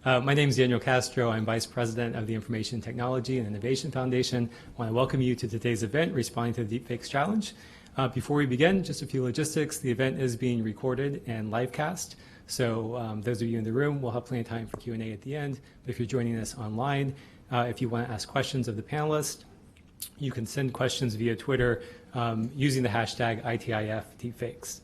My name is Daniel Castro. I'm Vice President of the Information Technology and Innovation Foundation. I want to welcome you to today's event, Responding to the Deepfakes Challenge. Before we begin, just a few logistics. The event is being recorded and live cast. So those of you in the room, we'll have plenty of time for Q&A at the end. But if you're joining us online, if you want to ask questions of the panelists, you can send questions via Twitter using the hashtag ITIF Deepfakes.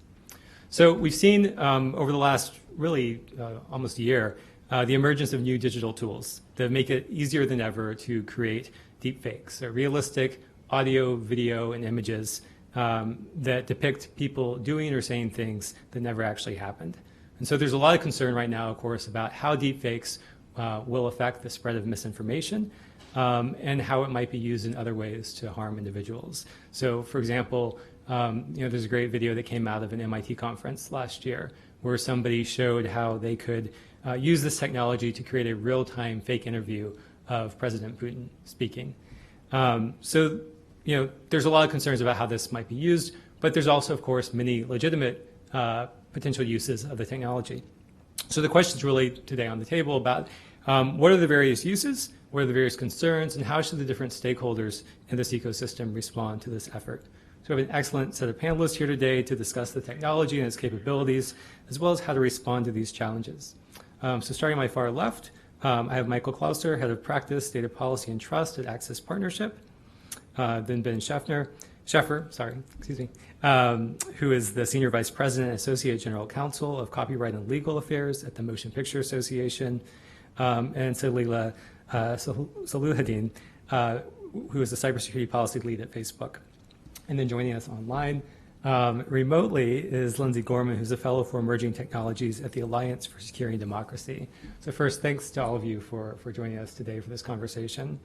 So we've seen over the last really almost a year the emergence of new digital tools that make it easier than ever to create deepfakes, so realistic audio, video, and images that depict people doing or saying things that never actually happened. And so there's a lot of concern right now, of course, about how deepfakes will affect the spread of misinformation and how it might be used in other ways to harm individuals. So, for example, there's a great video that came out of an MIT conference last year where somebody showed how they could use this technology to create a real-time fake interview of President Putin speaking. So, there's a lot of concerns about how this might be used, but there's also, of course, many legitimate potential uses of the technology. So the question is really today on the table about what are the various uses, what are the various concerns, and how should the different stakeholders in this ecosystem respond to this effort? So we have an excellent set of panelists here today to discuss the technology and its capabilities, as well as how to respond to these challenges. So starting on my far left, I have Michael Clauser, Head of Practice, Data Policy and Trust at Access Partnership. Then Ben Scheffer, who is the Senior Vice President and Associate General Counsel of Copyright and Legal Affairs at the Motion Picture Association, and Salila Saluhaddin, who is the Cybersecurity Policy Lead at Facebook. And then joining us online remotely is Lindsay Gorman, who's a Fellow for Emerging Technologies at the Alliance for Securing Democracy. So first, thanks to all of you for joining us today for this conversation.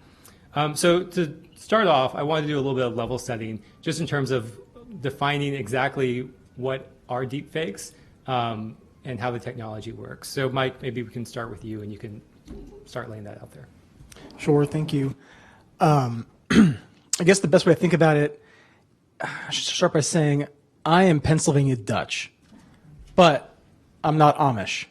So to start off, I want to do a little bit of level setting, just in terms of defining exactly what are deepfakes and how the technology works. So Mike, maybe we can start with you and you can start laying that out there. Sure, thank you. I guess the best way to think about it, I should start by saying I am Pennsylvania Dutch, but I'm not Amish.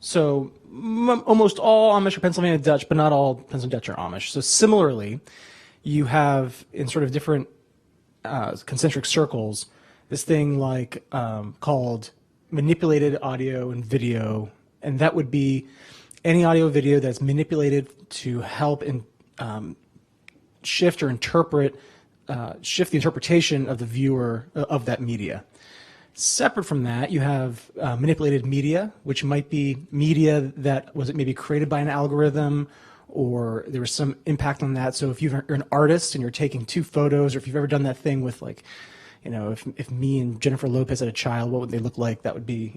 So almost all Amish are Pennsylvania Dutch, but not all Pennsylvania Dutch are Amish. So similarly, you have in sort of different concentric circles this thing like called manipulated audio and video, and that would be any audio video that's manipulated to help in, shift or interpret, shift the interpretation of the viewer of that media. Separate from that, you have manipulated media, which might be media that was maybe created by an algorithm or there was some impact on that. So if you're an artist and you're taking two photos, or if you've ever done that thing with like, if me and Jennifer Lopez had a child, what would they look like? That would be,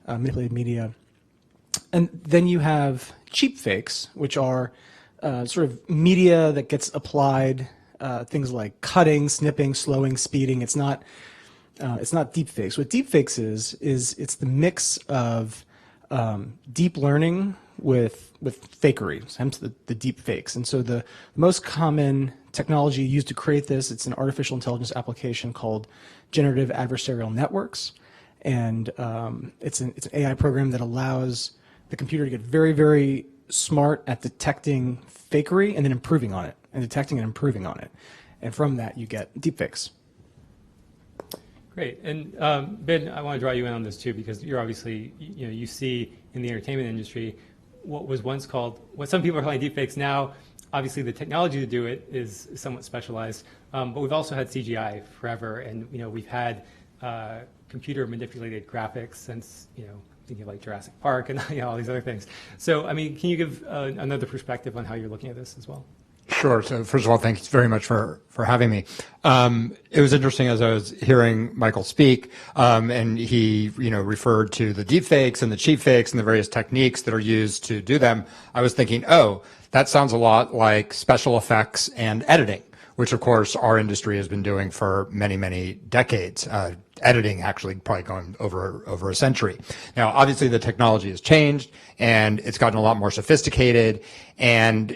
manipulated media. And then you have cheap fakes, which are sort of media that gets applied, things like cutting, snipping, slowing, speeding. It's not deepfakes. What deepfakes is it's the mix of deep learning with fakery, hence the deepfakes. And so the most common technology used to create this, it's an artificial intelligence application called generative adversarial networks. And it's an AI program that allows the computer to get very, very smart at detecting fakery and then improving on it, and detecting and improving on it. And from that, you get deepfakes. Great. And Ben, I want to draw you in on this too, because you're obviously, you see in the entertainment industry what was once called, what some people are calling deepfakes now. Obviously, the technology to do it is somewhat specialized, but we've also had CGI forever, and we've had computer manipulated graphics since thinking of like Jurassic Park and all these other things. So, I mean, can you give another perspective on how you're looking at this as well? Sure. So first of all, thank you very much for having me. It was interesting as I was hearing Michael speak, and he referred to the deepfakes and the cheap fakes and the various techniques that are used to do them. I was thinking, oh, that sounds a lot like special effects and editing, which of course our industry has been doing for many, many decades. Editing actually probably going over a century. Now, obviously the technology has changed and it's gotten a lot more sophisticated, and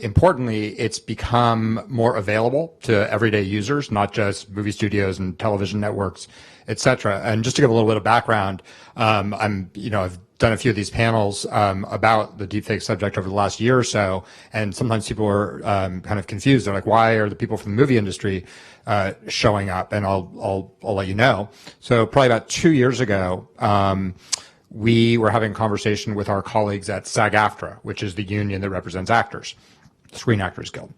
importantly, it's become more available to everyday users, not just movie studios and television networks, et cetera. And just to give a little bit of background, I've done a few of these panels about the deepfake subject over the last year or so, and sometimes people are kind of confused. They're like, why are the people from the movie industry showing up? And I'll let you know. So probably about 2 years ago, we were having a conversation with our colleagues at SAG-AFTRA, which is the union that represents actors, Screen Actors Guild.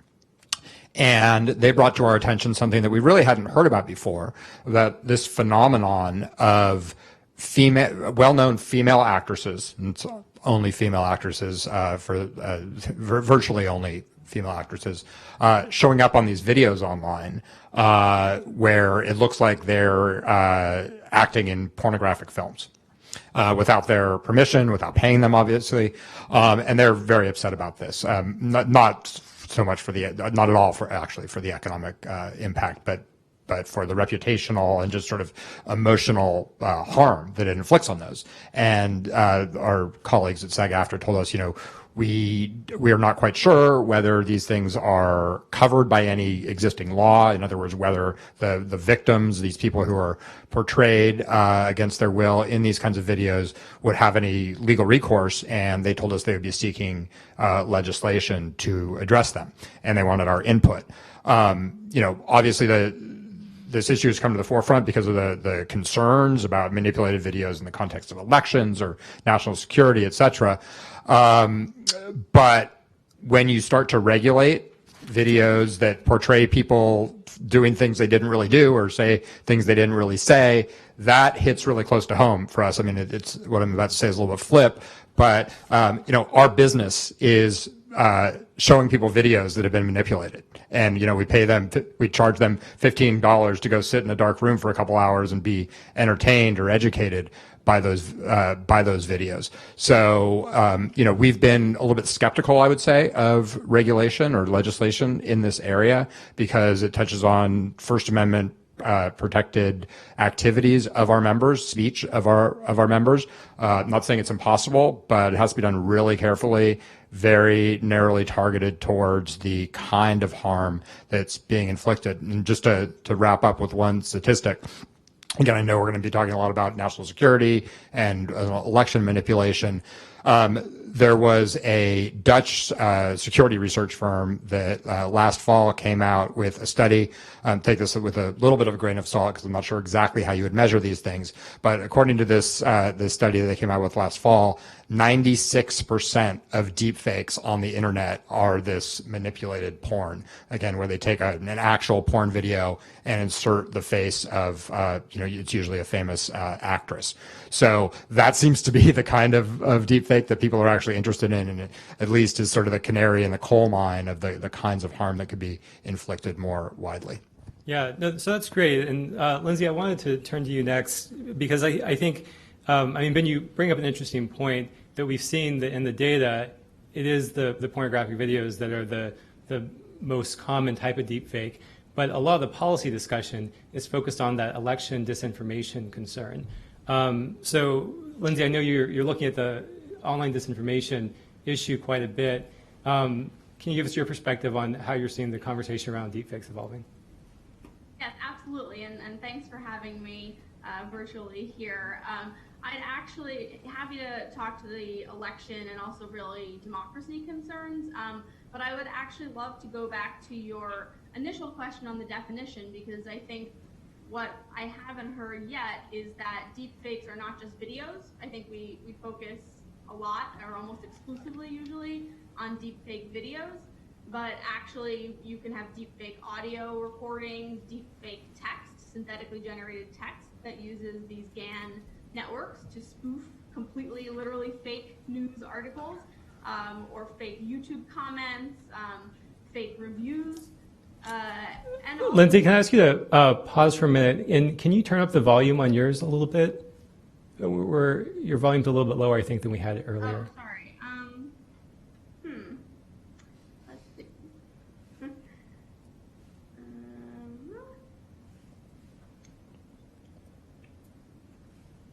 And they brought to our attention something that we really hadn't heard about before, that this phenomenon of well-known female actresses, and it's only female actresses virtually only female actresses, showing up on these videos online where it looks like they're acting in pornographic films. Without their permission, without paying them, obviously, and they're very upset about this. Not so much for not at all for the economic impact, but for the reputational and just sort of emotional harm that it inflicts on those. And our colleagues at SAG-AFTRA told us, we are not quite sure whether these things are covered by any existing law. In other words, whether the victims, these people who are portrayed against their will in these kinds of videos, would have any legal recourse. And they told us they would be seeking legislation to address them, and they wanted our input. Obviously this issue has come to the forefront because of the concerns about manipulated videos in the context of elections or national security, et cetera. But when you start to regulate videos that portray people doing things they didn't really do or say things they didn't really say, that hits really close to home for us. I mean, it's what I'm about to say is a little bit flip, but our business is showing people videos that have been manipulated. And, we charge them $15 to go sit in a dark room for a couple hours and be entertained or educated by those videos. So, we've been a little bit skeptical, I would say, of regulation or legislation in this area because it touches on First Amendment protected activities of our members, speech of our members. Not saying it's impossible, but it has to be done really carefully, very narrowly targeted towards the kind of harm that's being inflicted. And just to wrap up with one statistic, again, I know we're going to be talking a lot about national security and election manipulation. There was a Dutch security research firm that last fall came out with a study. Take this with a little bit of a grain of salt because I'm not sure exactly how you would measure these things. But according to this study that they came out with last fall, 96% of deepfakes on the internet are this manipulated porn. Again, where they take an actual porn video and insert the face of, it's usually a famous actress. So that seems to be the kind of deepfake that people are actually interested in, and it at least is sort of the canary in the coal mine of the kinds of harm that could be inflicted more widely. Yeah, no, so that's great. And Lindsay, I wanted to turn to you next because I think, Ben, you bring up an interesting point that we've seen that in the data, it is the pornographic videos that are the most common type of deepfake. But a lot of the policy discussion is focused on that election disinformation concern. So, Lindsay, I know you're looking at the online disinformation issue quite a bit. Can you give us your perspective on how you're seeing the conversation around deepfakes evolving? Yes, absolutely, and thanks for having me virtually here. I'd actually happy to talk to the election and also really democracy concerns, but I would actually love to go back to your initial question on the definition, because I think what I haven't heard yet is that deepfakes are not just videos. I think we focus a lot, or almost exclusively usually, on deepfake videos, but actually you can have deepfake audio recordings, deepfake text, synthetically generated text that uses these GAN networks to spoof completely, literally fake news articles, or fake YouTube comments, fake reviews. And Lindsay, can I ask you to pause for a minute? And can you turn up the volume on yours a little bit? Your volume's a little bit lower, I think, than we had earlier. Oh, sorry. Let's see.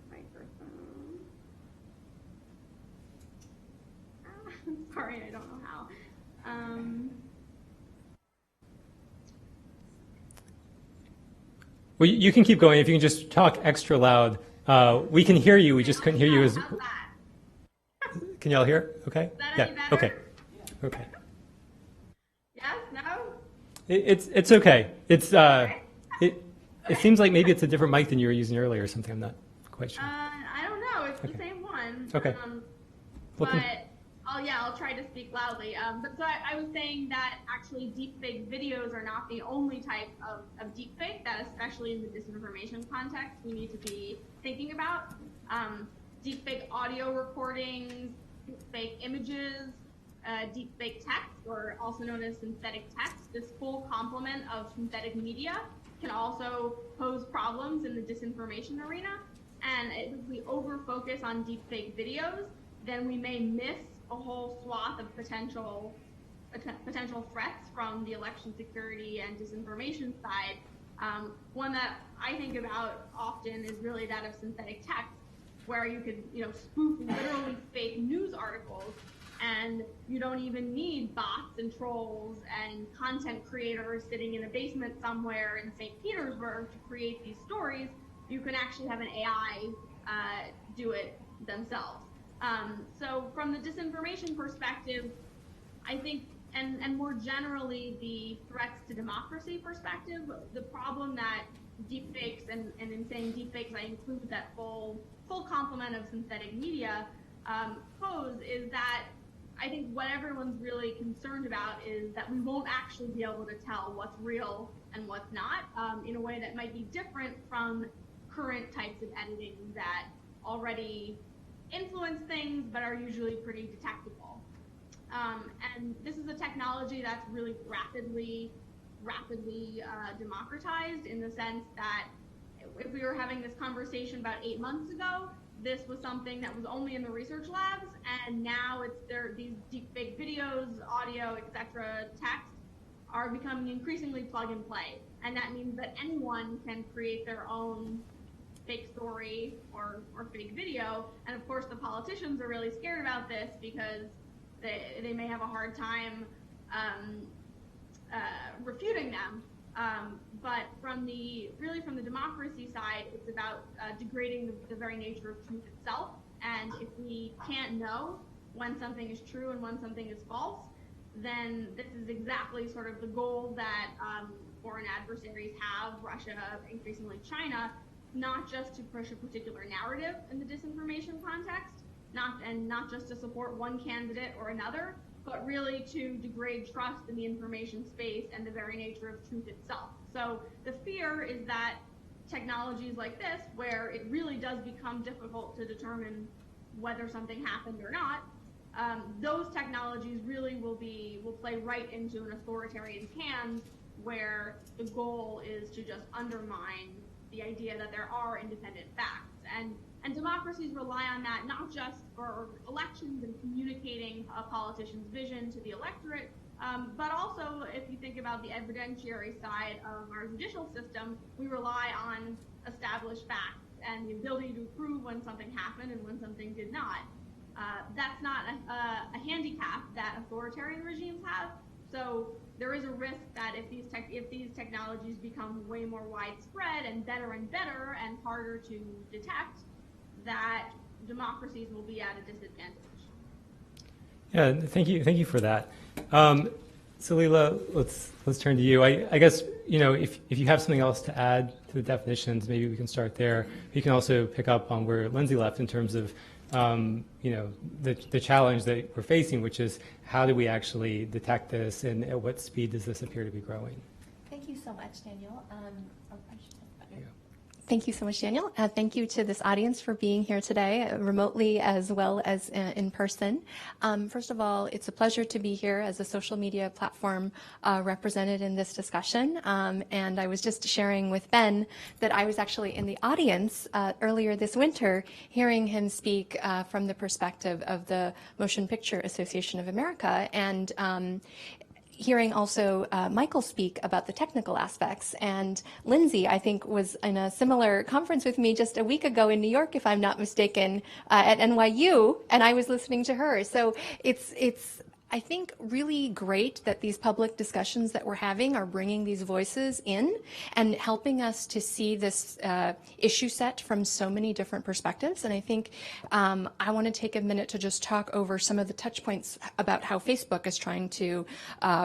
Microphone. Sorry, I don't know how. Well, you can keep going. If you can just talk extra loud. We can hear you. We just couldn't hear you as. How's that? Can y'all hear? Okay. Is that any better? Okay. Okay. Yes? No? It's okay. It seems like maybe it's a different mic than you were using earlier or something. I'm not quite sure. I don't know. It's Okay. the same one. Okay. But I'll try to speak loudly. But so I was saying that actually deepfake videos are not the only type of deepfake that, especially in the disinformation context, we need to be thinking about. Deepfake audio recordings, deepfake images, deepfake text, or also known as synthetic text, this full complement of synthetic media can also pose problems in the disinformation arena. And if we over-focus on deepfake videos, then we may miss a whole swath of potential threats from the election security and disinformation side. One that I think about often is really that of synthetic text, where you could, spoof literally fake news articles, and you don't even need bots and trolls and content creators sitting in a basement somewhere in St. Petersburg to create these stories. You can actually have an AI do it themselves. So from the disinformation perspective, I think, and more generally the threats to democracy perspective, the problem that deepfakes, and in saying deepfakes, I include that full complement of synthetic media, pose is that I think what everyone's really concerned about is that we won't actually be able to tell what's real and what's not, in a way that might be different from current types of editing that already influence things but are usually pretty detectable. And this is a technology that's really rapidly democratized, in the sense that if we were having this conversation about 8 months ago, this was something that was only in the research labs, and now these deepfake videos, audio, etc., text are becoming increasingly plug and play. And that means that anyone can create their own fake story or fake video. And of course, the politicians are really scared about this because they may have a hard time refuting them. But from the democracy side, it's about degrading the very nature of truth itself. And if we can't know when something is true and when something is false, then this is exactly sort of the goal that foreign adversaries have, Russia, increasingly China, not just to push a particular narrative in the disinformation context, not just to support one candidate or another, but really to degrade trust in the information space and the very nature of truth itself. So the fear is that technologies like this, where it really does become difficult to determine whether something happened or not, those technologies really will play right into an authoritarian's hands, where the goal is to just undermine the idea that there are independent facts. And democracies rely on that not just for elections and communicating a politician's vision to the electorate, but also if you think about the evidentiary side of our judicial system, we rely on established facts and the ability to prove when something happened and when something did not. That's not a handicap that authoritarian regimes have. So there is a risk that if these technologies become way more widespread and better and harder to detect, that democracies will be at a disadvantage. Yeah, thank you for that. So Leila, let's turn to you. I guess, if you have something else to add to the definitions, maybe we can start there. You can also pick up on where Lindsay left in terms of the challenge that we're facing, which is how do we actually detect this, and at what speed does this appear to be growing? Thank you so much, Daniel. Thank you so much, Daniel. Thank you to this audience for being here today, remotely as well as in person. First of all, it's a pleasure to be here as a social media platform represented in this discussion. And I was just sharing with Ben that I was actually in the audience earlier this winter, hearing him speak from the perspective of the Motion Picture Association of America, and hearing also Michael speak about the technical aspects. And Lindsay, I think, was in a similar conference with me just a week ago in New York, if I'm not mistaken, at NYU, and I was listening to her. So it's I think really great that these public discussions that we're having are bringing these voices in and helping us to see this issue set from so many different perspectives. And I think I want to take a minute to just talk over some of the touch points about how Facebook is trying to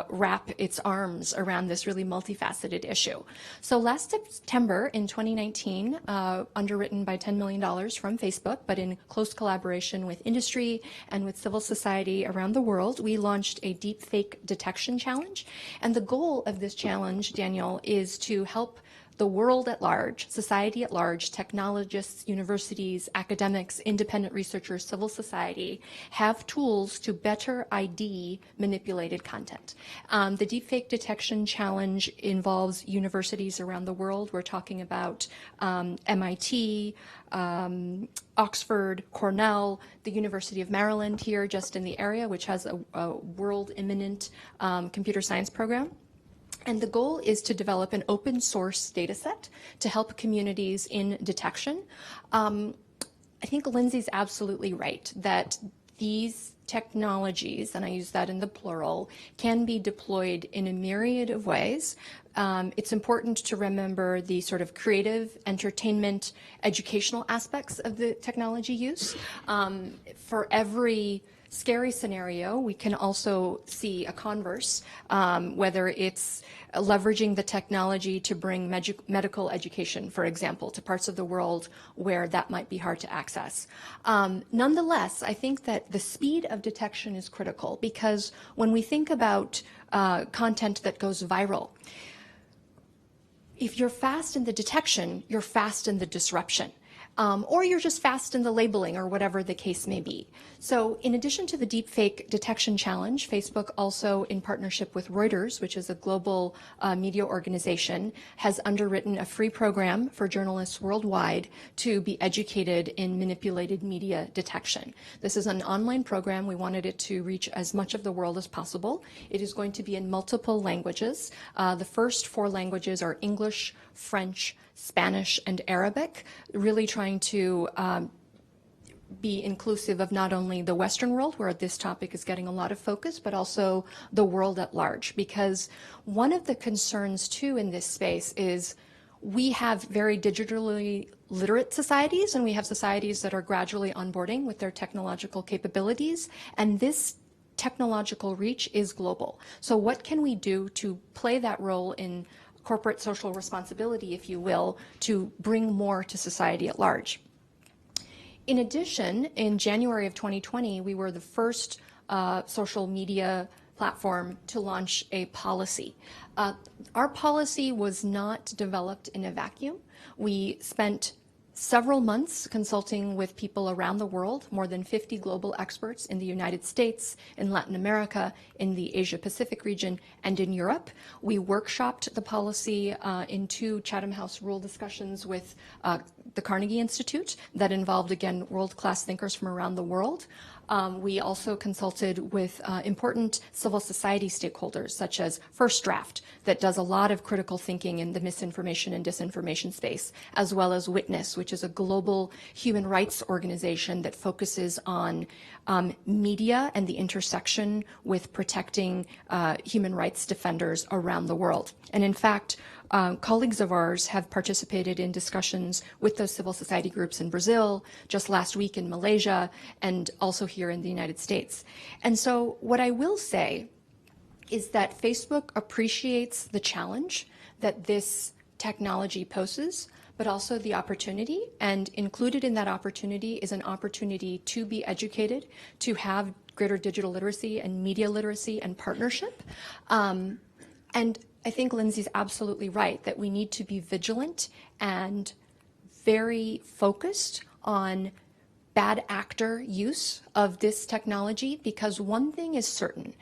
wrap its arms around this really multifaceted issue. So last September in 2019, underwritten by $10 million from Facebook, but in close collaboration with industry and with civil society around the world, we launched a Deepfake detection challenge. And the goal of this challenge, Daniel, is to help the world at large, society at large, technologists, universities, academics, independent researchers, civil society, have tools to better ID manipulated content. The Deepfake Detection Challenge involves universities around the world. We're talking about MIT, Oxford, Cornell, the University of Maryland here just in the area, which has a world eminent computer science program. And the goal is to develop an open source data set to help communities in detection. I think Lindsay's absolutely right that these technologies, and I use that in the plural, can be deployed in a myriad of ways. It's important to remember the sort of creative, entertainment, educational aspects of the technology use. For every scary scenario, we can also see a converse, whether it's leveraging the technology to bring medical education, for example, to parts of the world where that might be hard to access. Nonetheless, I think that the speed of detection is critical because when we think about content that goes viral, if you're fast in the detection, you're fast in the disruption. Or you're just fast in the labeling or whatever the case may be. So in addition to the Deepfake Detection Challenge, Facebook also, in partnership with Reuters, which is a global media organization, has underwritten a free program for journalists worldwide to be educated in manipulated media detection. This is an online program. We wanted it to reach as much of the world as possible. It is going to be in multiple languages. The first 4 languages are English, French, Spanish, and Arabic, really trying to be inclusive of not only the Western world, where this topic is getting a lot of focus, but also the world at large. Because one of the concerns, too, in this space is we have very digitally literate societies, and we have societies that are gradually onboarding with their technological capabilities, and this technological reach is global. So what can we do to play that role in corporate social responsibility, if you will, to bring more to society at large? In addition, in January of 2020, we were the first social media platform to launch a policy. Our policy was not developed in a vacuum. We spent several months consulting with people around the world, more than 50 global experts in the United States, in Latin America, in the Asia-Pacific region, and in Europe. We workshopped the policy in 2 Chatham House rule discussions with the Carnegie Institute that involved, again, world-class thinkers from around the world. We also consulted with important civil society stakeholders, such as First Draft, that does a lot of critical thinking in the misinformation and disinformation space, as well as Witness, which is a global human rights organization that focuses on media and the intersection with protecting human rights defenders around the world. And in fact, colleagues of ours have participated in discussions with those civil society groups in Brazil, just last week in Malaysia, and also here in the United States. And so what I will say is that Facebook appreciates the challenge that this technology poses, but also the opportunity. And included in that opportunity is an opportunity to be educated, to have greater digital literacy and media literacy and partnership. And I think Lindsay's absolutely right that we need to be vigilant and very focused on bad actor use of this technology, because one thing is certain,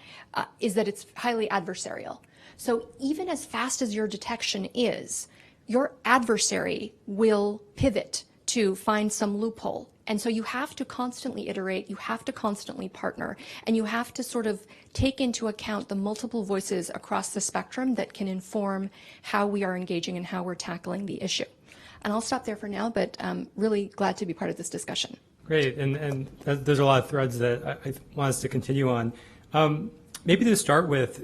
is that it's highly adversarial. So even as fast as your detection is, your adversary will pivot to find some loophole. And so you have to constantly iterate, you have to constantly partner, and you have to sort of take into account the multiple voices across the spectrum that can inform how we are engaging and how we're tackling the issue. And I'll stop there for now, but I'm really glad to be part of this discussion. Great, and there's a lot of threads that I want us to continue on. Maybe to start with,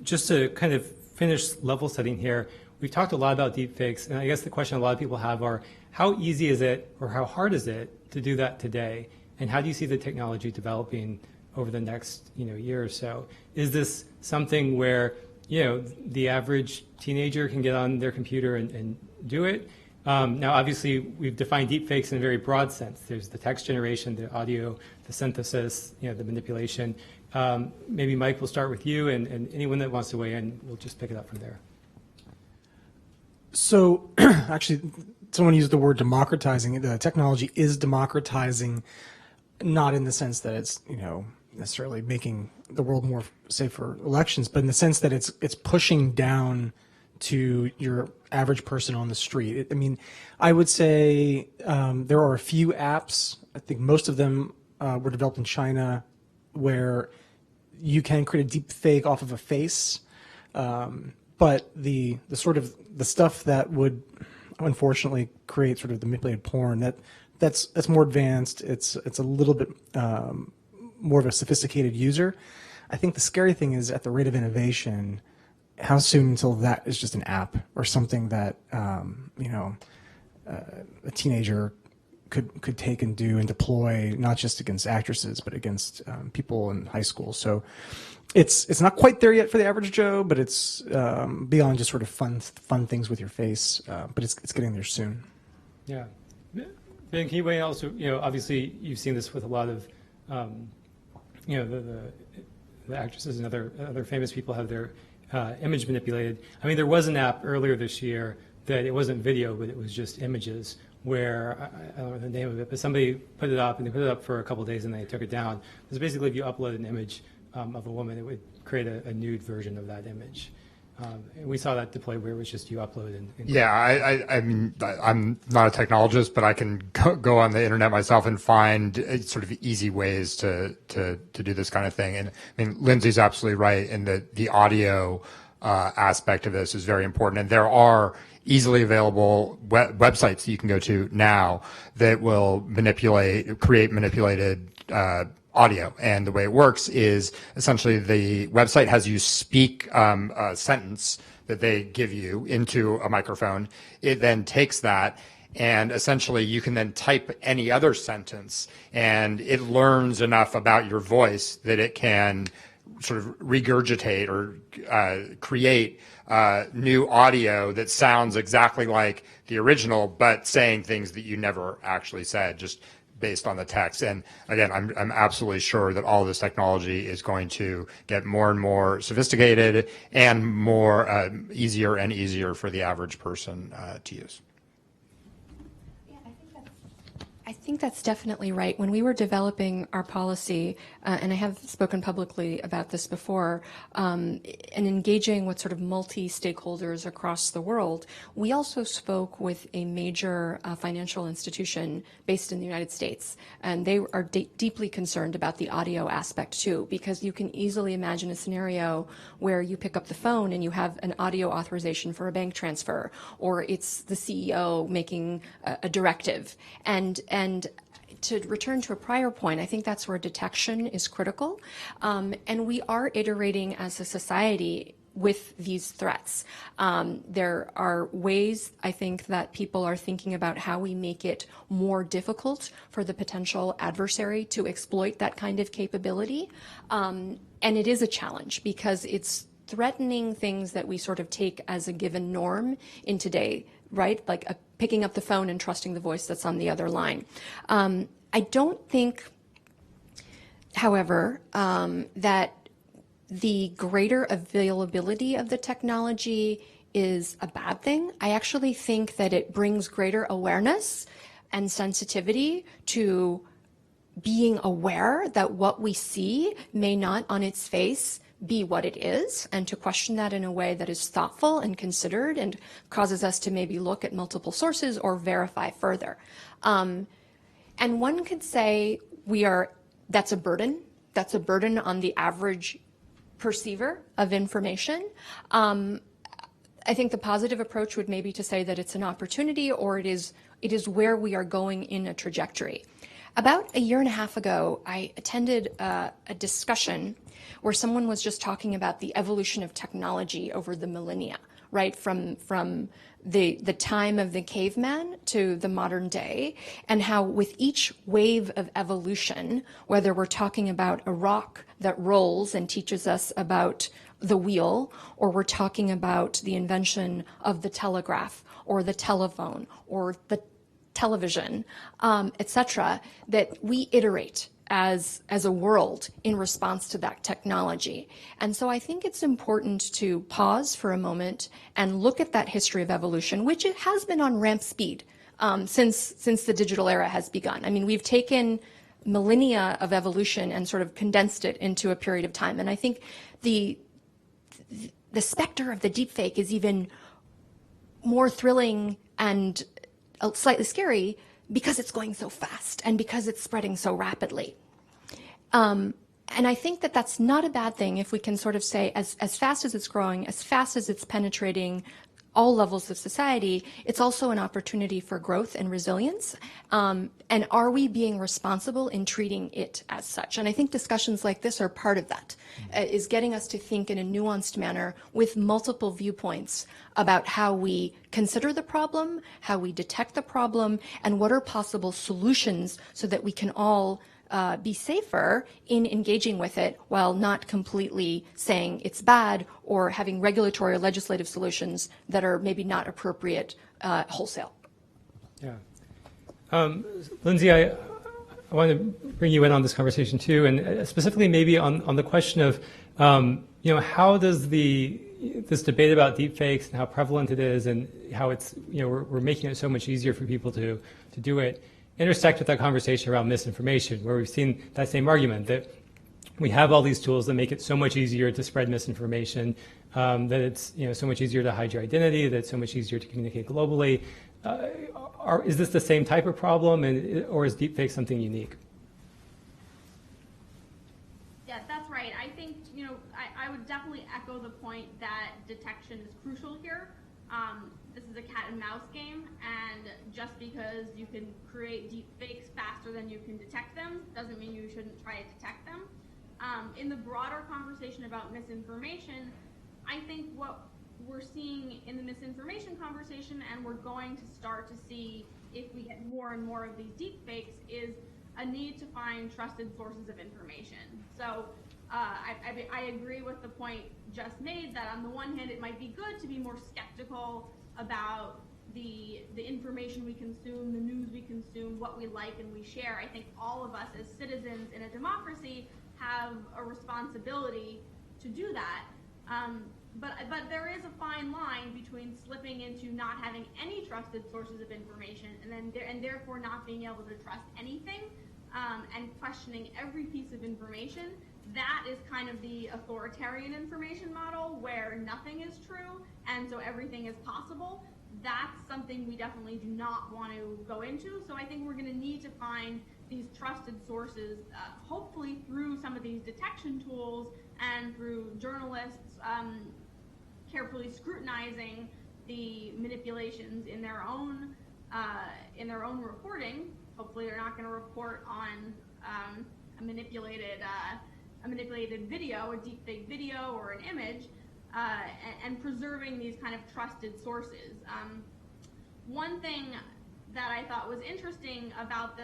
just to kind of finish level setting here, we've talked a lot about deepfakes, and I guess the question a lot of people have are, how easy is it or how hard is it to do that today? And how do you see the technology developing over the next year or so? Is this something where the average teenager can get on their computer and do it? Now, obviously, we've defined deepfakes in a very broad sense. There's the text generation, the audio, the synthesis, the manipulation. Maybe Mike, we'll start with you, and anyone that wants to weigh in, we'll just pick it up from there. So actually, someone used the word democratizing. The technology is democratizing, not in the sense that it's necessarily making the world more safe for elections, but in the sense that it's pushing down to your average person on the street. I would say there are a few apps. I think most of them were developed in China, where you can create a deep fake off of a face. But the sort of the stuff that would unfortunately create sort of the manipulated porn, that's more advanced. It's a little bit more of a sophisticated user. I think the scary thing is, at the rate of innovation, how soon until that is just an app or something that a teenager could take and do and deploy, not just against actresses but against people in high school. So it's not quite there yet for the average Joe, but it's beyond just sort of fun things with your face. But it's getting there soon. Yeah, Ben, can you weigh in also? Obviously you've seen this with a lot of the actresses and other famous people have their image manipulated. There was an app earlier this year that it wasn't video, but it was just images, where I don't know the name of it, but somebody put it up, and they put it up for a couple of days and they took it down. It's basically, if you upload an image of a woman, it would create a nude version of that image. And we saw that deploy where it was just you upload and yeah, I'm not a technologist, but I can go on the internet myself and find sort of easy ways to do this kind of thing. And Lindsay's absolutely right in that the audio aspect of this is very important. And there are easily available websites that you can go to now that will create manipulated audio. And the way it works is essentially the website has you speak a sentence that they give you into a microphone. It then takes that, and essentially you can then type any other sentence, and it learns enough about your voice that it can sort of regurgitate or create new audio that sounds exactly like the original, but saying things that you never actually said, just based on the text. And again, I'm absolutely sure that all of this technology is going to get more and more sophisticated and more easier and easier for the average person to use. I think that's definitely right. When we were developing our policy, and I have spoken publicly about this before, and engaging with sort of multi-stakeholders across the world, we also spoke with a major financial institution based in the United States, and they are deeply concerned about the audio aspect too, because you can easily imagine a scenario where you pick up the phone and you have an audio authorization for a bank transfer, or it's the CEO making a directive. And to return to a prior point, I think that's where detection is critical. And we are iterating as a society with these threats. There are ways, I think, that people are thinking about how we make it more difficult for the potential adversary to exploit that kind of capability. And it is a challenge because it's threatening things that we sort of take as a given norm in today, right? Like picking up the phone and trusting the voice that's on the other line. I don't think, however, that the greater availability of the technology is a bad thing. I actually think that it brings greater awareness and sensitivity to being aware that what we see may not on its face be what it is, and to question that in a way that is thoughtful and considered and causes us to maybe look at multiple sources or verify further. And one could say that's a burden. That's a burden on the average perceiver of information. I think the positive approach would maybe to say that it's an opportunity, or it is where we are going in a trajectory. About a year and a half ago, I attended a discussion where someone was just talking about the evolution of technology over the millennia, right? From the time of the caveman to the modern day, and how with each wave of evolution, whether we're talking about a rock that rolls and teaches us about the wheel, or we're talking about the invention of the telegraph or the telephone or the television, etc., that we iterate as a world in response to that technology. And so I think it's important to pause for a moment and look at that history of evolution, which it has been on ramp speed since the digital era has begun. I mean, we've taken millennia of evolution and sort of condensed it into a period of time. And I think the specter of the deepfake is even more thrilling and slightly scary because it's going so fast and because it's spreading so rapidly. And I think that that's not a bad thing if we can sort of say, as fast as it's growing, as fast as it's penetrating all levels of society, it's also an opportunity for growth and resilience. And are we being responsible in treating it as such? And I think discussions like this are part of that, is getting us to think in a nuanced manner with multiple viewpoints about how we consider the problem, how we detect the problem, and what are possible solutions so that we can all be safer in engaging with it while not completely saying it's bad or having regulatory or legislative solutions that are maybe not appropriate wholesale. Yeah. Lindsay, I want to bring you in on this conversation too, and specifically maybe on the question of, how does this debate about deepfakes and how prevalent it is and how it's, we're making it so much easier for people to do it, intersect with that conversation around misinformation, where we've seen that same argument that we have all these tools that make it so much easier to spread misinformation, that it's so much easier to hide your identity, that it's so much easier to communicate globally. Is this the same type of problem, or is deepfake something unique? Yeah, that's right. I think I would definitely echo the point that detection is crucial here. This is a cat and mouse game, and just because you can create deep fakes faster than you can detect them doesn't mean you shouldn't try to detect them. In the broader conversation about misinformation, I think what we're seeing in the misinformation conversation, and we're going to start to see if we get more and more of these deep fakes, is a need to find trusted sources of information. So I agree with the point just made that on the one hand, it might be good to be more skeptical about the information we consume, the news we consume, what we like and we share. I think all of us as citizens in a democracy have a responsibility to do that. But there is a fine line between slipping into not having any trusted sources of information and therefore not being able to trust anything, and questioning every piece of information. That is kind of the authoritarian information model where nothing is true and so everything is possible. That's something we definitely do not want to go into. So I think we're going to need to find these trusted sources, hopefully through some of these detection tools and through journalists carefully scrutinizing the manipulations in their own reporting. Hopefully they're not going to report on a manipulated video, a deepfake video or an image, and preserving these kind of trusted sources. One thing that I thought was interesting about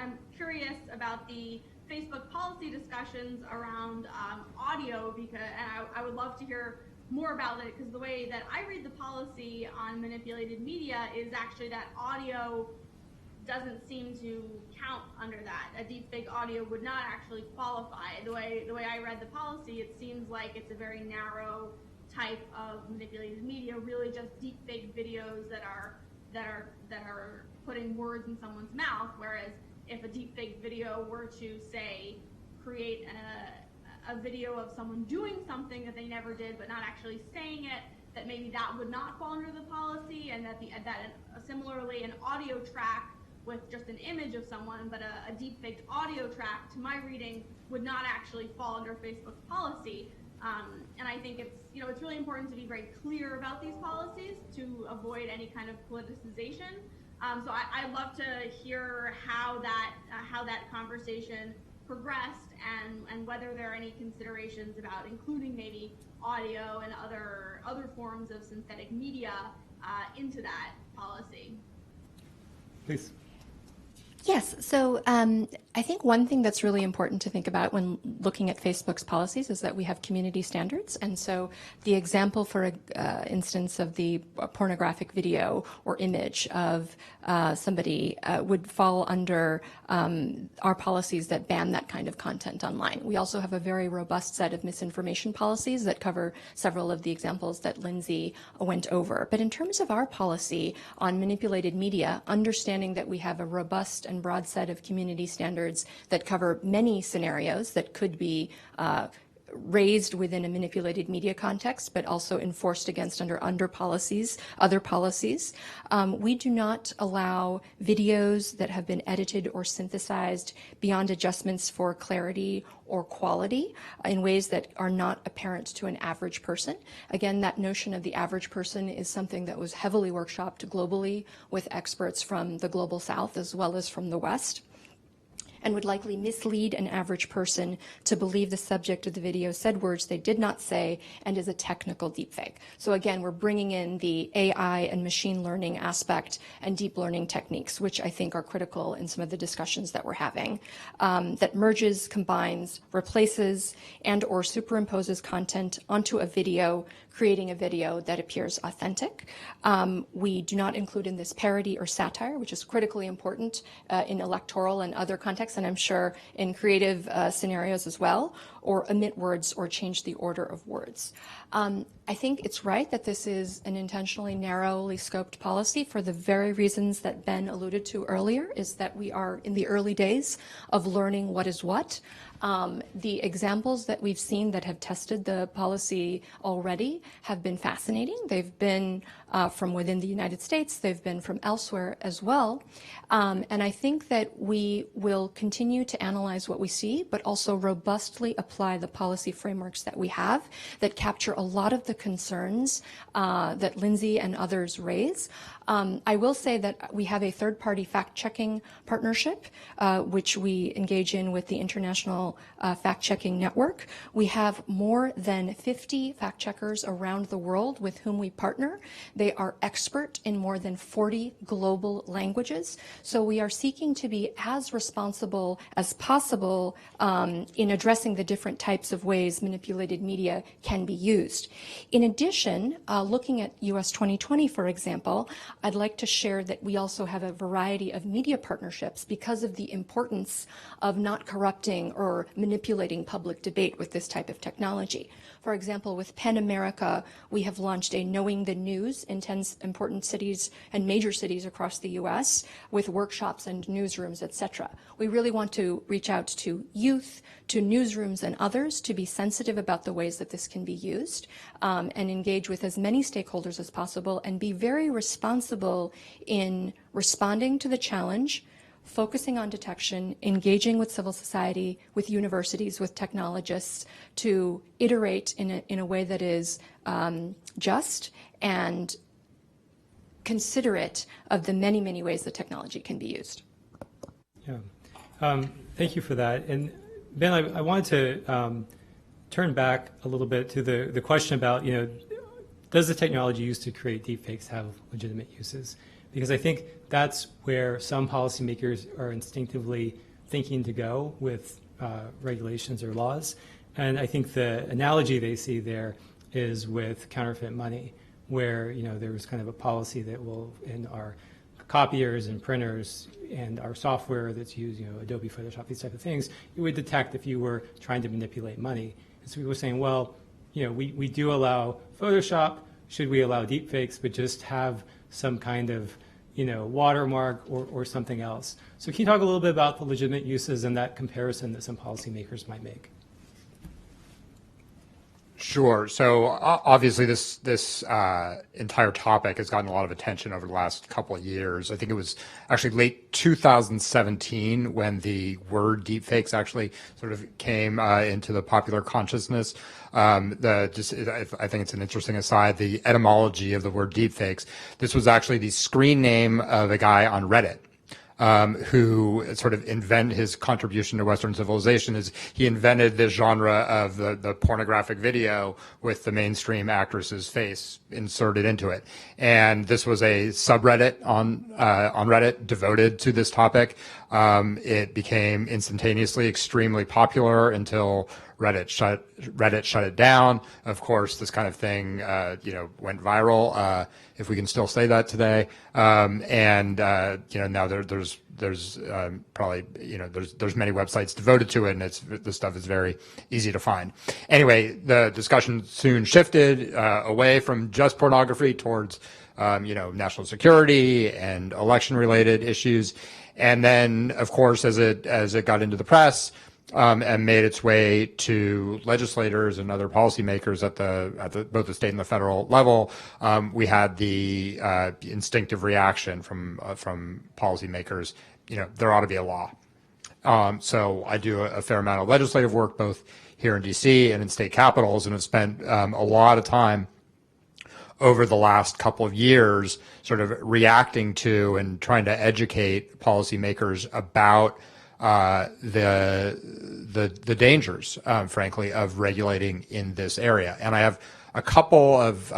I'm curious about the Facebook policy discussions around audio, and I would love to hear more about it, because the way that I read the policy on manipulated media is actually that audio doesn't seem to count under that. A deepfake audio would not actually qualify. The way I read the policy, it seems like it's a very narrow type of manipulated media, really just deepfake videos that are putting words in someone's mouth. Whereas if a deepfake video were to say create a video of someone doing something that they never did but not actually saying it, that maybe that would not fall under the policy, and that similarly an audio track with just an image of someone, but a deepfake audio track, to my reading, would not actually fall under Facebook's policy. And I think it's really important to be very clear about these policies to avoid any kind of politicization. So I'd love to hear how that conversation progressed and whether there are any considerations about including maybe audio and other forms of synthetic media into that policy. Please. Yes, so I think one thing that's really important to think about when looking at Facebook's policies is that we have community standards. And so the example, for instance, of the pornographic video or image of somebody would fall under our policies that ban that kind of content online. We also have a very robust set of misinformation policies that cover several of the examples that Lindsay went over. But in terms of our policy on manipulated media, understanding that we have a robust and broad set of community standards that cover many scenarios that could be raised within a manipulated media context, but also enforced against under other policies. We do not allow videos that have been edited or synthesized beyond adjustments for clarity or quality in ways that are not apparent to an average person. Again, that notion of the average person is something that was heavily workshopped globally with experts from the global south as well as from the west, and would likely mislead an average person to believe the subject of the video said words they did not say and is a technical deepfake. So again, we're bringing in the AI and machine learning aspect and deep learning techniques, which I think are critical in some of the discussions that we're having, that merges, combines, replaces, and or superimposes content onto a video, creating a video that appears authentic. We do not include in this parody or satire, which is critically important in electoral and other contexts, and I'm sure in creative scenarios as well, or omit words or change the order of words. I think it's right that this is an intentionally narrowly scoped policy for the very reasons that Ben alluded to earlier, is that we are in the early days of learning what is what. The examples that we've seen that have tested the policy already have been fascinating. They've been from within the United States. They've been from elsewhere as well. And I think that we will continue to analyze what we see, but also robustly apply the policy frameworks that we have that capture a lot of the concerns that Lindsay and others raise. I will say that we have a third-party fact-checking partnership, which we engage in with the International Fact-Checking Network. We have more than 50 fact-checkers around the world with whom we partner. They are expert in more than 40 global languages. So we are seeking to be as responsible as possible in addressing the different types of ways manipulated media can be used. In addition, looking at US 2020, for example, I'd like to share that we also have a variety of media partnerships because of the importance of not corrupting or manipulating public debate with this type of technology. For example, with PEN America, we have launched a Knowing the News in 10 important cities and major cities across the US with workshops and newsrooms, etc. We really want to reach out to youth, to newsrooms and others to be sensitive about the ways that this can be used and engage with as many stakeholders as possible and be very responsible in responding to the challenge, focusing on detection, engaging with civil society, with universities, with technologists to iterate in a way that is just and considerate of the many, many ways that technology can be used. Yeah, thank you for that. And Ben, I wanted to turn back a little bit to the question about, does the technology used to create deepfakes have legitimate uses? Because I think that's where some policymakers are instinctively thinking to go with regulations or laws. And I think the analogy they see there is with counterfeit money, where there was kind of a policy that will, in our copiers and printers and our software that's used, Adobe Photoshop, these type of things, it would detect if you were trying to manipulate money. And so we were saying, well, we do allow Photoshop. Should we allow deepfakes, but just have some kind of watermark or something else? So can you talk a little bit about the legitimate uses and that comparison that some policymakers might make? Sure. So obviously this entire topic has gotten a lot of attention over the last couple of years. I think it was actually late 2017 when the word deepfakes actually sort of came into the popular consciousness. I think it's an interesting aside, the etymology of the word deepfakes. This was actually the screen name of a guy on Reddit. Who sort of invented his contribution to Western civilization is he invented this genre of the pornographic video with the mainstream actress's face inserted into it. And this was a subreddit on Reddit devoted to this topic. It became instantaneously extremely popular until Reddit shut it down. Of course, this kind of thing, went viral, if we can still say that today. Now there's probably, there's many websites devoted to it, and this stuff is very easy to find. Anyway, the discussion soon shifted away from just pornography towards, national security and election-related issues. And then, of course, as it got into the press, and made its way to legislators and other policymakers at both the state and the federal level, we had the instinctive reaction from policymakers. There ought to be a law. So I do a fair amount of legislative work, both here in D.C. and in state capitals, and have spent a lot of time over the last couple of years sort of reacting to and trying to educate policymakers about the dangers, frankly, of regulating in this area. And I have a couple of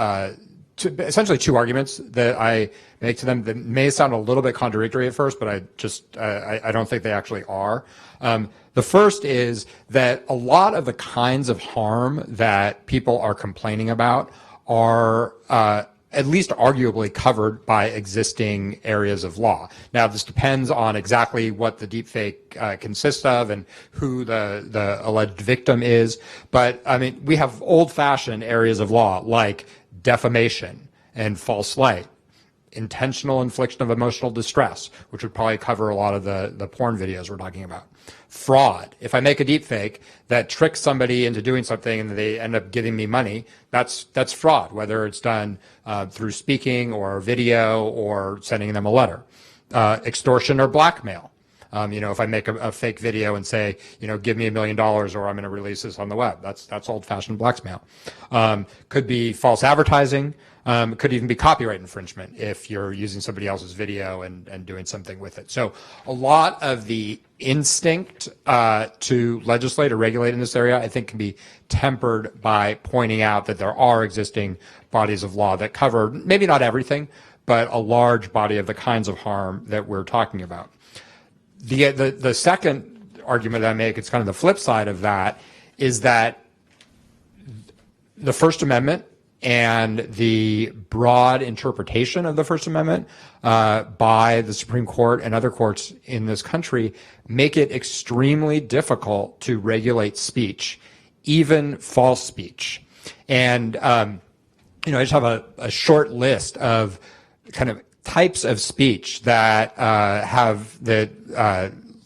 essentially two arguments that I make to them that may sound a little bit contradictory at first, but I don't think they actually are. The first is that a lot of the kinds of harm that people are complaining about are at least arguably covered by existing areas of law. Now, this depends on exactly what the deepfake consists of and who the alleged victim is. But I mean, we have old-fashioned areas of law like defamation and false light, intentional infliction of emotional distress, which would probably cover a lot of the porn videos we're talking about. Fraud. If I make a deepfake that tricks somebody into doing something and they end up giving me money, that's fraud, whether it's done through speaking or video or sending them a letter. Extortion or blackmail. If I make a fake video and say, give me $1 million or I'm going to release this on the web, that's old-fashioned blackmail. Could be false advertising. Could even be copyright infringement if you're using somebody else's video and doing something with it. So a lot of the instinct to legislate or regulate in this area, I think, can be tempered by pointing out that there are existing bodies of law that cover maybe not everything, but a large body of the kinds of harm that we're talking about. The second argument I make, it's kind of the flip side of that, is that the First Amendment and the broad interpretation of the First Amendment by the Supreme Court and other courts in this country make it extremely difficult to regulate speech, even false speech. And, I just have a short list of kind of types of speech that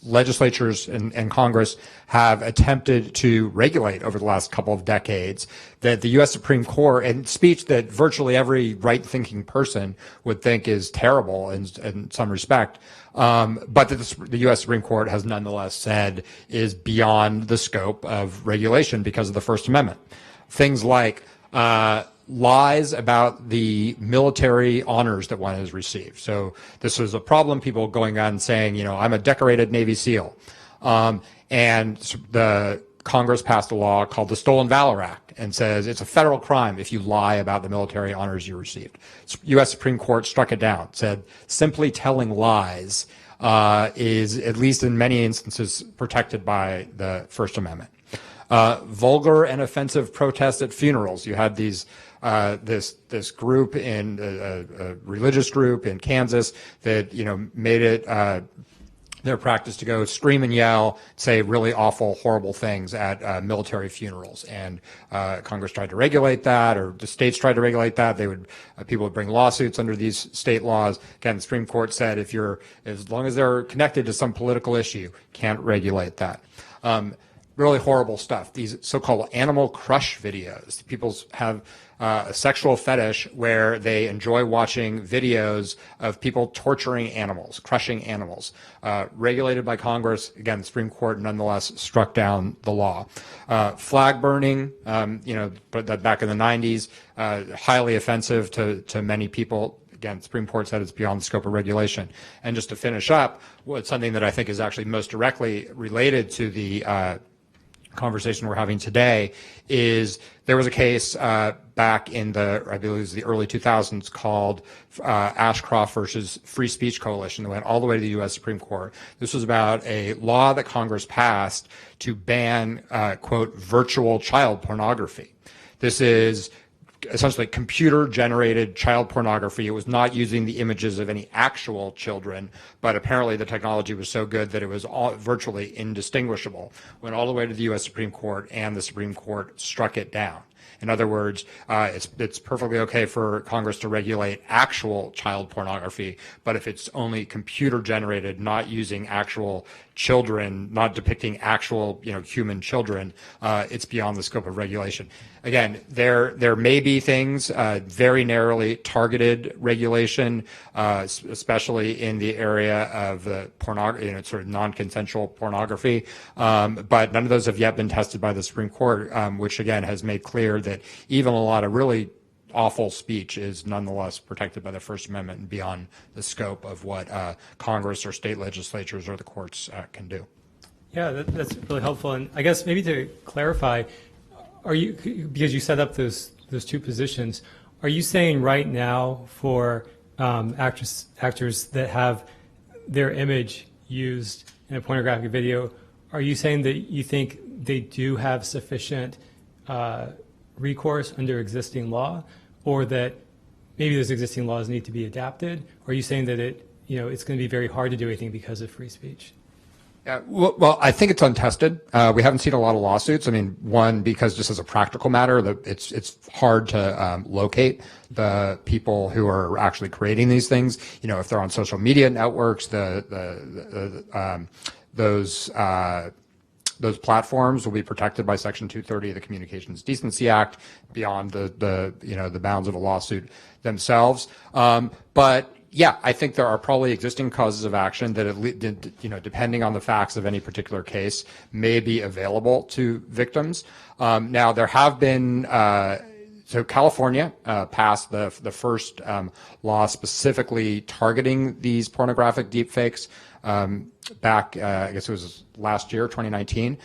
legislatures and Congress have attempted to regulate over the last couple of decades, that the U.S. Supreme Court, and speech that virtually every right-thinking person would think is terrible in some respect, but that the U.S. Supreme Court has nonetheless said is beyond the scope of regulation because of the First Amendment. Things like lies about the military honors that one has received. So this was a problem, people going on saying, I'm a decorated Navy SEAL. And the Congress passed a law called the Stolen Valor Act and says it's a federal crime if you lie about the military honors you received. U.S. Supreme Court struck it down, said simply telling lies is, at least in many instances, protected by the First Amendment. Vulgar and offensive protests at funerals. You had this group in a religious group in Kansas that made it their practice to go scream and yell, say really awful, horrible things at military funerals. And Congress tried to regulate that, or the states tried to regulate that. People would bring lawsuits under these state laws. Again, the Supreme Court said as long as they're connected to some political issue, can't regulate that. really horrible stuff. These so-called animal crush videos. People have a sexual fetish where they enjoy watching videos of people torturing animals, crushing animals. Regulated by Congress, again, the Supreme Court nonetheless struck down the law. Flag burning, but that back in the 90s, highly offensive to many people. Again, the Supreme Court said it's beyond the scope of regulation. And just to finish up, something that I think is actually most directly related to the conversation we're having today is there was a case back in I believe it was the early 2000s called Ashcroft versus Free Speech Coalition that went all the way to the U.S. Supreme Court. This was about a law that Congress passed to ban, quote, virtual child pornography. This is essentially computer-generated child pornography. It was not using the images of any actual children, but apparently the technology was so good that it was virtually indistinguishable. Went all the way to the U.S. Supreme Court, and the Supreme Court struck it down. In other words, it's perfectly okay for Congress to regulate actual child pornography, but if it's only computer-generated, not using actual children, not depicting actual human children, it's beyond the scope of regulation. Again, there may be things, very narrowly targeted regulation, especially in the area of pornography, sort of non-consensual pornography, but none of those have yet been tested by the Supreme Court, which again has made clear that even a lot of really awful speech is nonetheless protected by the First Amendment and beyond the scope of what Congress or state legislatures or the courts can do. Yeah, that's really helpful. And I guess maybe to clarify, because you set up those two positions, are you saying right now for actors that have their image used in a pornographic video, are you saying that you think they do have sufficient recourse under existing law, or that maybe those existing laws need to be adapted? Or are you saying that it's going to be very hard to do anything because of free speech? Well, I think it's untested. We haven't seen a lot of lawsuits. I mean, one, because just as a practical matter, it's hard to locate the people who are actually creating these things. If they're on social media networks, those platforms will be protected by Section 230 of the Communications Decency Act beyond the bounds of a lawsuit themselves. But yeah, I think there are probably existing causes of action that, depending on the facts of any particular case, may be available to victims. Now, there have been so California passed the first law specifically targeting these pornographic deepfakes back, I guess it was last year, 2019.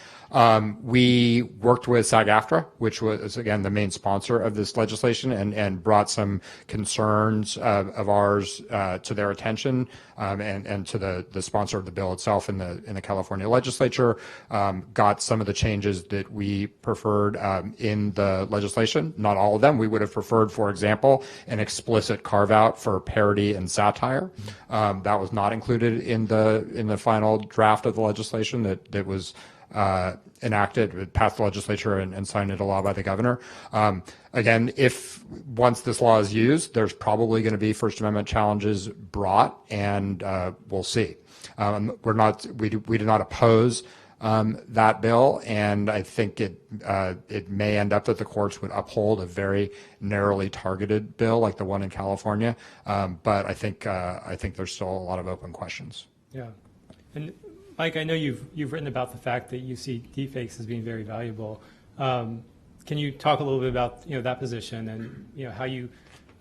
We worked with SAG-AFTRA, which was, again, the main sponsor of this legislation, and brought some concerns of ours to their attention, and to the sponsor of the bill itself in the California legislature. Got some of the changes that we preferred in the legislation. Not all of them. We would have preferred, for example, an explicit carve-out for parody and satire. That was not included in the final draft of the legislation that was enacted, passed the legislature and signed into law by the governor. Again, once this law is used, there's probably going to be First Amendment challenges brought, and we'll see. We do not oppose that bill, and I think it may end up that the courts would uphold a very narrowly targeted bill like the one in California. But I think there's still a lot of open questions. Yeah, and Mike, I know you've written about the fact that you see deepfakes as being very valuable. Can you talk a little bit about that position and how you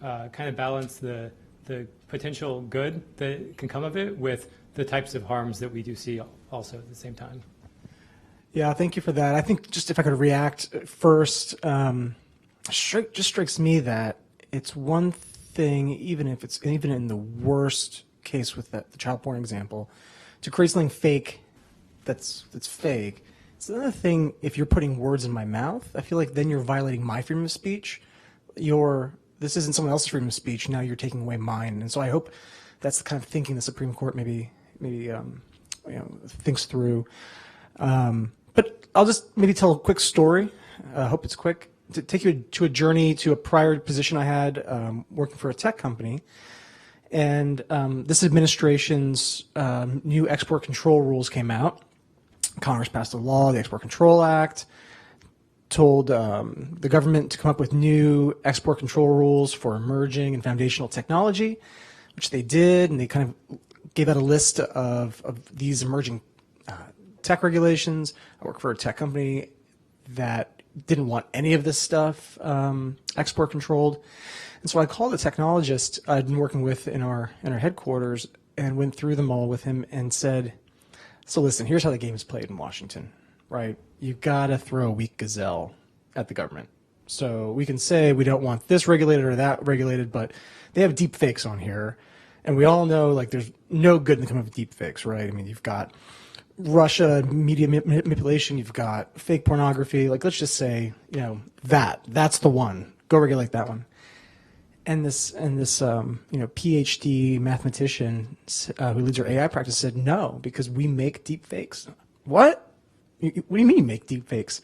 kind of balance the potential good that can come of it with the types of harms that we do see also at the same time? Yeah, thank you for that. I think just if I could react first, just strikes me that it's one thing, even in the worst case with the child porn example, to create something fake that's fake. It's another thing if you're putting words in my mouth. I feel like then you're violating my freedom of speech. This isn't someone else's freedom of speech. Now you're taking away mine. And so I hope that's the kind of thinking the Supreme Court maybe thinks through. But I'll just maybe tell a quick story. I hope it's quick. To take you to a journey to a prior position I had working for a tech company. And this administration's new export control rules came out. Congress passed a law, the Export Control Act, told the government to come up with new export control rules for emerging and foundational technology, which they did, and they kind of gave out a list of these emerging tech regulations. I work for a tech company that didn't want any of this stuff export controlled. And so I called a technologist I'd been working with in our headquarters and went through them all with him and said, so listen, here's how the game is played in Washington, right? You've got to throw a weak gazelle at the government. So we can say we don't want this regulated or that regulated, but they have deepfakes on here. And we all know, like, there's no good in the coming of deepfakes, right? I mean, you've got Russia media manipulation, you've got fake pornography. Like, let's just say, you know, that's the one. Go regulate that one. And this PhD mathematician who leads our AI practice said no, because we make deepfakes. What? What do you mean make deepfakes?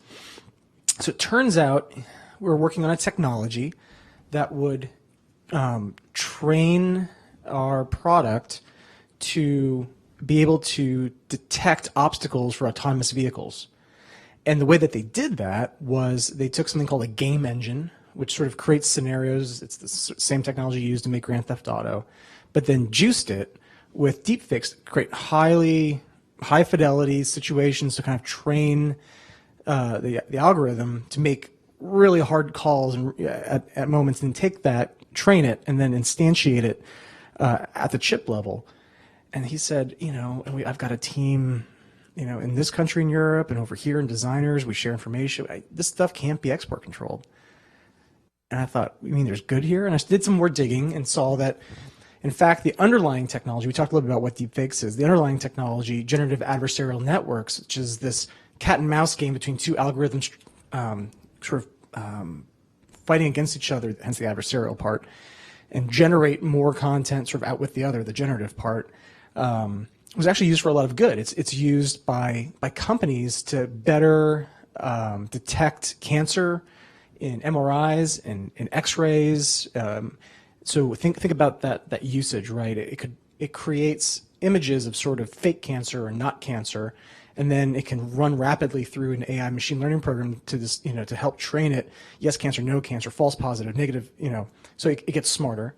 So it turns out we're working on a technology that would train our product to be able to detect obstacles for autonomous vehicles. And the way that they did that was they took something called a game engine, which sort of creates scenarios. It's the same technology used to make Grand Theft Auto, but then juiced it with deepfakes to create high fidelity situations to kind of train the algorithm to make really hard calls and at moments, and take that, train it, and then instantiate it at the chip level. And he said, you know, and I've got a team, you know, in this country in Europe and over here in designers, we share information. This stuff can't be export controlled. And I thought, you mean there's good here? And I did some more digging and saw that, in fact, the underlying technology, we talked a little bit about what deepfakes is, the underlying technology, generative adversarial networks, which is this cat and mouse game between two algorithms fighting against each other, hence the adversarial part, and generate more content sort of out with the other, the generative part, was actually used for a lot of good. It's used by companies to better detect cancer in MRIs and in X-rays. So think about that usage, right? It creates images of sort of fake cancer or not cancer, and then it can run rapidly through an AI machine learning program to this, you know, to help train it. Yes cancer, no cancer, false positive, negative, you know. So it gets smarter.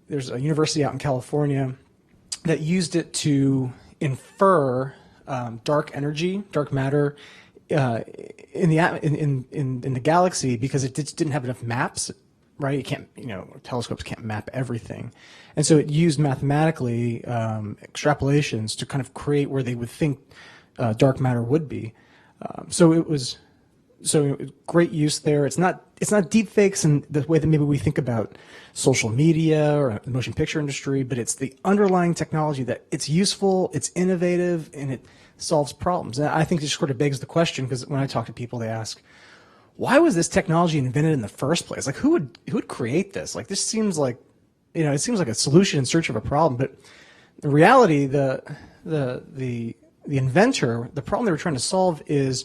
There's a university out in California that used it to infer dark energy, dark matter in the galaxy, because it just didn't have enough maps, right? You can't, you know, telescopes can't map everything. And so it used mathematically extrapolations to kind of create where they would think dark matter would be. So great use there. It's not deepfakes in the way that maybe we think about social media or the motion picture industry, but it's the underlying technology that it's useful, it's innovative, and it solves problems. And I think it sort of begs the question, because when I talk to people, they ask, why was this technology invented in the first place? Like, who would create this? Like, this seems like, you know, it seems like a solution in search of a problem, but in reality, the inventor, the problem they were trying to solve is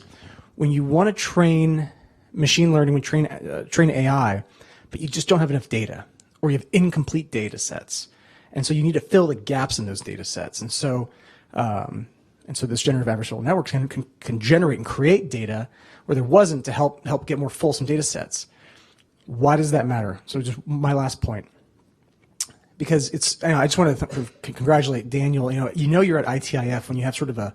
when you want to train machine learning, when you train AI, but you just don't have enough data, or you have incomplete data sets, and so you need to fill the gaps in those data sets. And so this generative adversarial network can generate and create data where there wasn't, to help get more fulsome data sets. Why does that matter? So just my last point, because I just want to congratulate Daniel. You know you're at ITIF when you have sort of a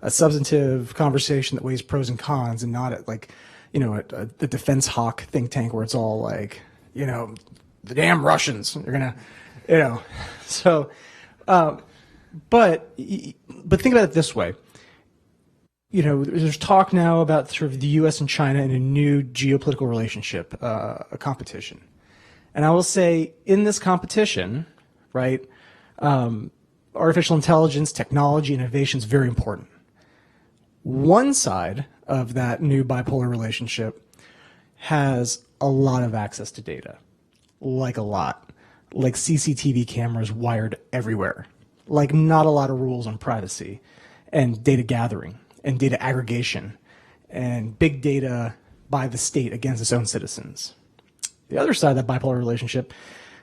substantive conversation that weighs pros and cons, and not at, like, you know, at the defense hawk think tank where it's all like, you know, the damn Russians, you're gonna, you know. So, but think about it this way. You know, there's talk now about sort of the U.S. and China in a new geopolitical relationship, a competition. And I will say, in this competition, right, artificial intelligence, technology, innovation is very important. One side of that new bipolar relationship has a lot of access to data, like a lot, like CCTV cameras wired everywhere, like not a lot of rules on privacy and data gathering and data aggregation and big data by the state against its own citizens. The other side of that bipolar relationship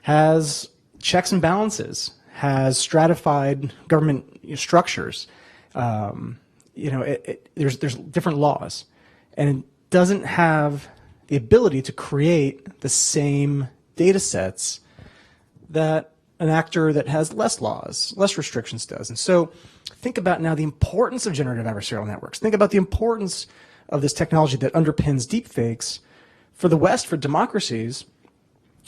has checks and balances, has stratified government structures, there's different laws, and it doesn't have the ability to create the same data sets that an actor that has less laws, less restrictions does. And so think about now the importance of generative adversarial networks. Think about the importance of this technology that underpins deepfakes for the West, for democracies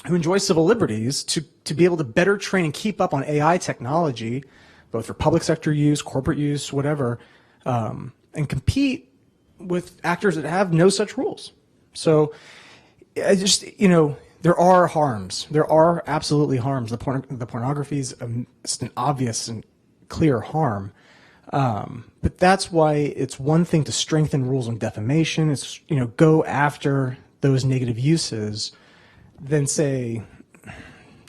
who enjoy civil liberties, to be able to better train and keep up on AI technology, both for public sector use, corporate use, whatever, and compete with actors that have no such rules. So I just, there are harms. There are absolutely harms. The pornography is just an obvious and clear harm. But that's why it's one thing to strengthen rules on defamation. It's, go after those negative uses than say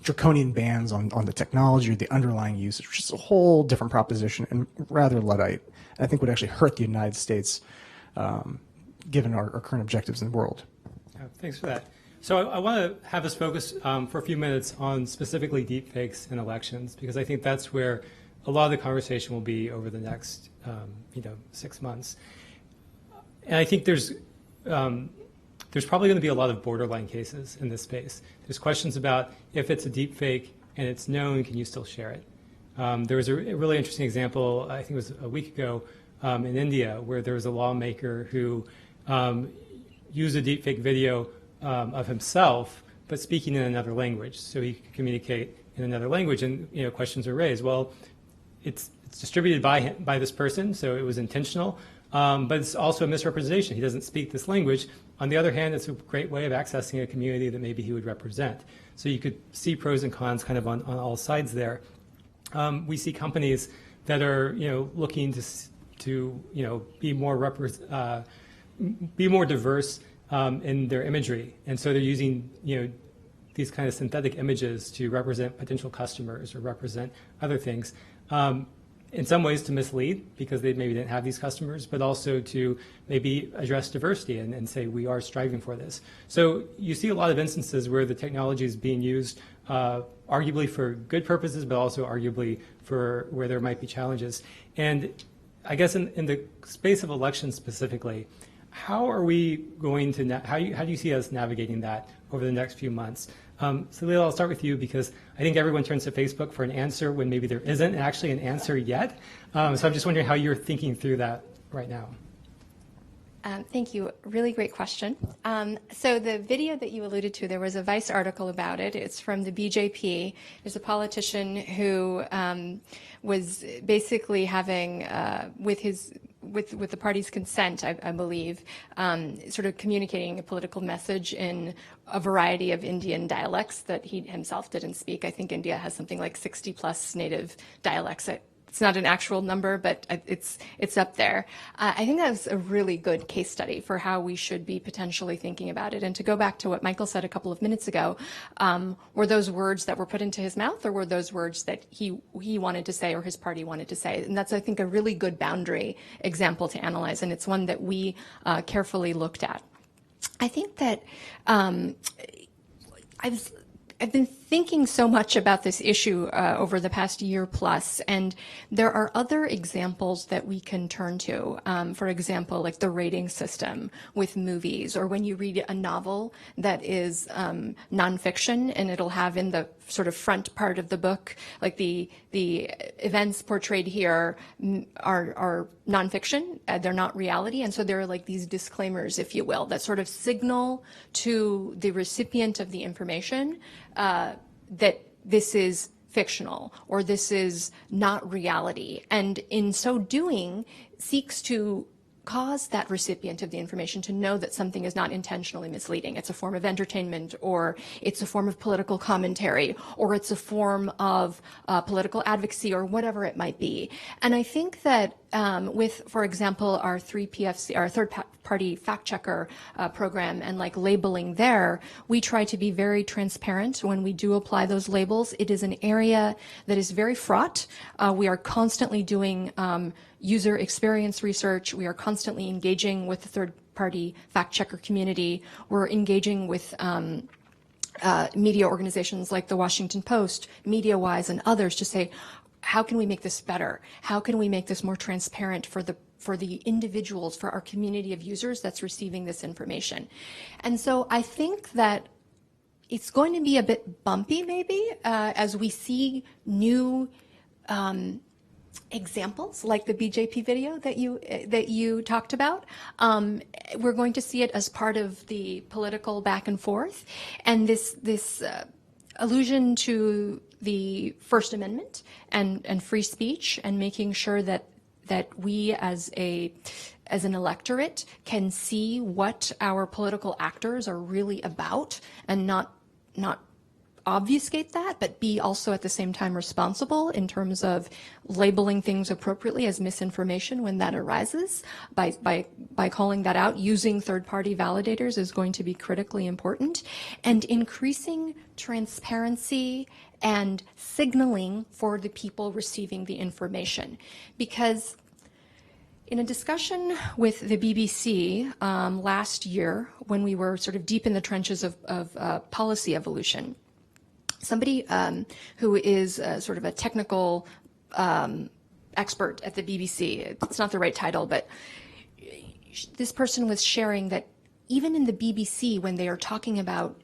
draconian bans on the technology or the underlying use, which is a whole different proposition and rather Luddite. I think would actually hurt the United States, given our current objectives in the world. Yeah, thanks for that. So I want to have us focus for a few minutes on specifically deepfakes and elections, because I think that's where a lot of the conversation will be over the next 6 months. And I think there's probably going to be a lot of borderline cases in this space. There's questions about if it's a deepfake and it's known, can you still share it? There was a really interesting example, I think it was a week ago, in India, where there was a lawmaker who used a deepfake video of himself, but speaking in another language, so he could communicate in another language. And questions are raised. Well, it's distributed by this person, so it was intentional, but it's also a misrepresentation. He doesn't speak this language. On the other hand, it's a great way of accessing a community that maybe he would represent. So you could see pros and cons kind of on all sides there. We see companies that are looking to be more diverse in their imagery, and so they're using these kind of synthetic images to represent potential customers or represent other things. In some ways to mislead because they maybe didn't have these customers, but also to maybe address diversity and say we are striving for this. So you see a lot of instances where the technology is being used arguably for good purposes, but also arguably for where there might be challenges. And I guess in the space of elections specifically, how are we going to, how do you see us navigating that over the next few months? Salil, I'll start with you because I think everyone turns to Facebook for an answer when maybe there isn't actually an answer yet. So I'm just wondering how you're thinking through that right now. Thank you. Really great question. So the video that you alluded to, there was a Vice article about it. It's from the BJP. There's a politician who was basically having, with the party's consent, I believe, sort of communicating a political message in a variety of Indian dialects that he himself didn't speak. I think India has something like 60 plus native dialects. It's not an actual number, but it's up there. I think that was a really good case study for how we should be potentially thinking about it. And to go back to what Michael said a couple of minutes ago, were those words that were put into his mouth, or were those words that he wanted to say or his party wanted to say? And that's, I think, a really good boundary example to analyze, and it's one that we carefully looked at. I think that I've been thinking so much about this issue over the past year plus, and there are other examples that we can turn to. For example, like the rating system with movies, or when you read a novel that is nonfiction, and it'll have in the sort of front part of the book, like the events portrayed here are nonfiction, they're not reality, and so there are like these disclaimers, if you will, that sort of signal to the recipient of the information that this is fictional or this is not reality, and in so doing seeks to cause that recipient of the information to know that something is not intentionally misleading. It's a form of entertainment, or it's a form of political commentary, or it's a form of political advocacy, or whatever it might be. And I think that with, for example, our 3PFC, our third-party fact-checker program, and like labeling there, we try to be very transparent when we do apply those labels. It is an area that is very fraught. We are constantly doing user experience research. We are constantly engaging with the third-party fact-checker community. We're engaging with media organizations like the Washington Post, MediaWise, and others to say, how can we make this better? How can we make this more transparent for the individuals, for our community of users that's receiving this information. And so I think that it's going to be a bit bumpy, maybe, as we see new examples like the BJP video that you talked about. We're going to see it as part of the political back and forth, and this allusion to the First Amendment and free speech, and making sure that we as an electorate can see what our political actors are really about, and not obfuscate that, but be also at the same time responsible in terms of labeling things appropriately as misinformation when that arises. By calling that out, using third-party validators is going to be critically important, and increasing transparency and signaling for the people receiving the information. Because in a discussion with the BBC last year, when we were sort of deep in the trenches of policy evolution, somebody who is sort of a technical expert at the BBC, it's not the right title, but this person was sharing that even in the BBC, when they are talking about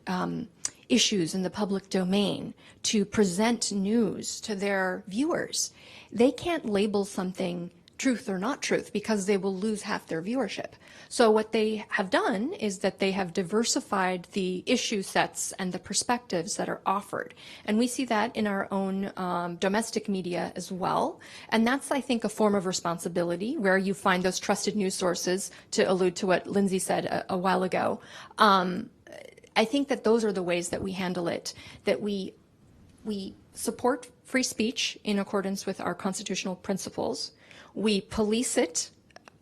issues in the public domain to present news to their viewers, they can't label something truth or not truth because they will lose half their viewership. So what they have done is that they have diversified the issue sets and the perspectives that are offered. And we see that in our own domestic media as well. And that's, I think, a form of responsibility where you find those trusted news sources, to allude to what Lindsay said a while ago. I think that those are the ways that we handle it, that we support free speech in accordance with our constitutional principles. We police it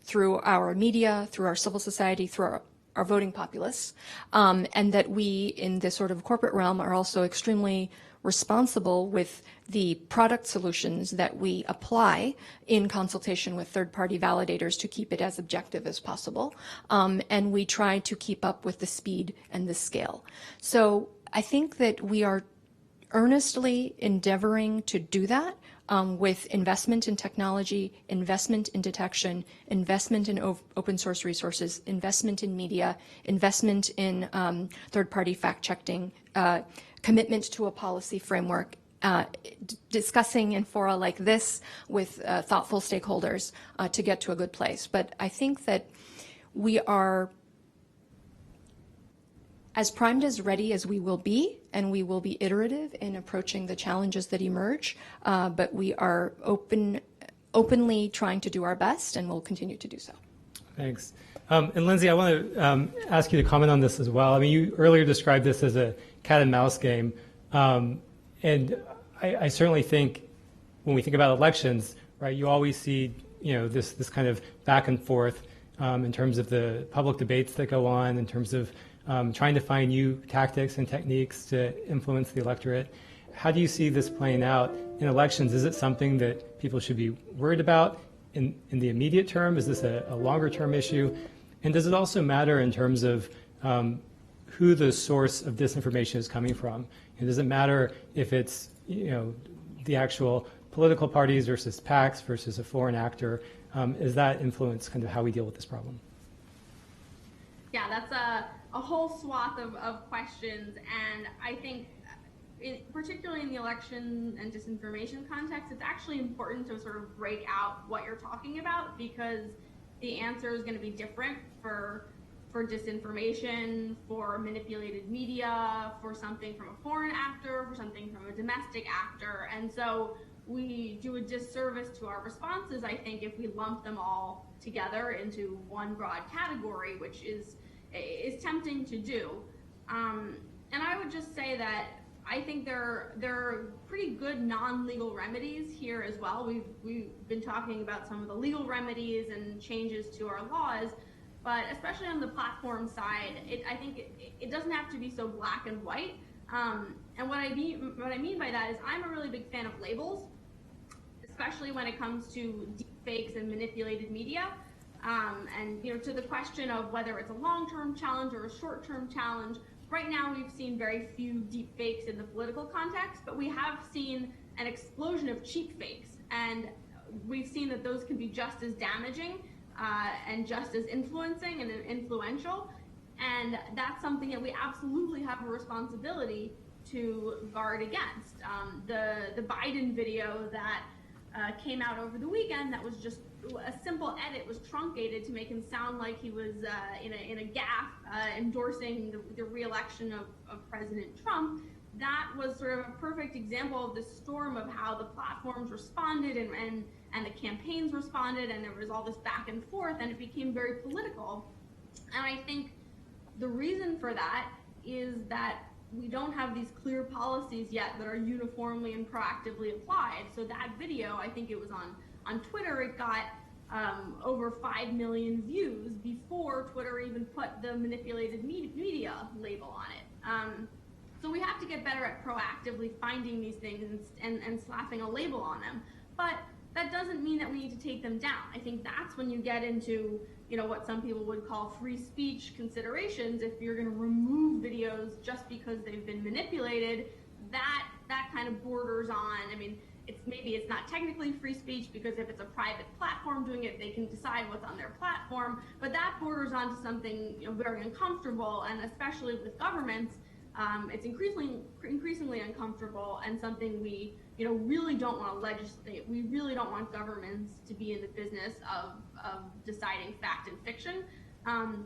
through our media, through our civil society, through our voting populace, and that we, in this sort of corporate realm, are also extremely responsible with the product solutions that we apply in consultation with third-party validators to keep it as objective as possible, and we try to keep up with the speed and the scale. So I think that we are earnestly endeavoring to do that, with investment in technology, investment in detection, investment in open source resources, investment in media, investment in third-party fact-checking, commitment to a policy framework, discussing in fora like this with thoughtful stakeholders to get to a good place. But I think that we are as primed, as ready as we will be, and we will be iterative in approaching the challenges that emerge, but we are openly trying to do our best, and we'll continue to do so. Thanks. And Lindsay, I want to ask you to comment on this as well. I mean, you earlier described this as a cat and mouse game, and I certainly think when we think about elections, right, you always see, this kind of back and forth in terms of the public debates that go on, in terms of trying to find new tactics and techniques to influence the electorate. How do you see this playing out in elections? Is it something that people should be worried about in the immediate term? Is this a longer term issue? And does it also matter in terms of who the source of disinformation is coming from? And does it matter if it's the actual political parties versus PACs versus a foreign actor? Is that influence kind of how we deal with this problem? Yeah, that's a whole swath of questions, and I think particularly in the election and disinformation context, it's actually important to sort of break out what you're talking about, because the answer is going to be different for disinformation, for manipulated media, for something from a foreign actor, for something from a domestic actor. And so we do a disservice to our responses, I think, if we lump them all together into one broad category, which is tempting to do. And I would just say that I think there are pretty good non-legal remedies here as well. We've been talking about some of the legal remedies and changes to our laws, but especially on the platform side, I think it doesn't have to be so black and white. And what I mean by that is I'm a really big fan of labels, especially when it comes to deepfakes and manipulated media. And to the question of whether it's a long-term challenge or a short-term challenge, right now we've seen very few deepfakes in the political context, but we have seen an explosion of cheap fakes, and we've seen that those can be just as damaging and just as influencing and influential. And that's something that we absolutely have a responsibility to guard against. The Biden video that came out over the weekend, that was just a simple edit, was truncated to make him sound like he was in a gaffe endorsing the re-election of President Trump. That was sort of a perfect example of the storm of how the platforms responded and the campaigns responded, and there was all this back and forth, and it became very political. And I think the reason for that is that we don't have these clear policies yet that are uniformly and proactively applied. So that video, I think it was on Twitter, it got over 5 million views before Twitter even put the manipulated media label on it. So we have to get better at proactively finding these things and slapping a label on them. But that doesn't mean that we need to take them down. I think that's when you get into, what some people would call free speech considerations. If you're going to remove videos just because they've been manipulated, that kind of borders on, maybe it's not technically free speech, because if it's a private platform doing it, they can decide what's on their platform, but that borders onto something very uncomfortable, and especially with governments, it's increasingly uncomfortable, and something we really don't want to legislate. We really don't want governments to be in the business of deciding fact and fiction,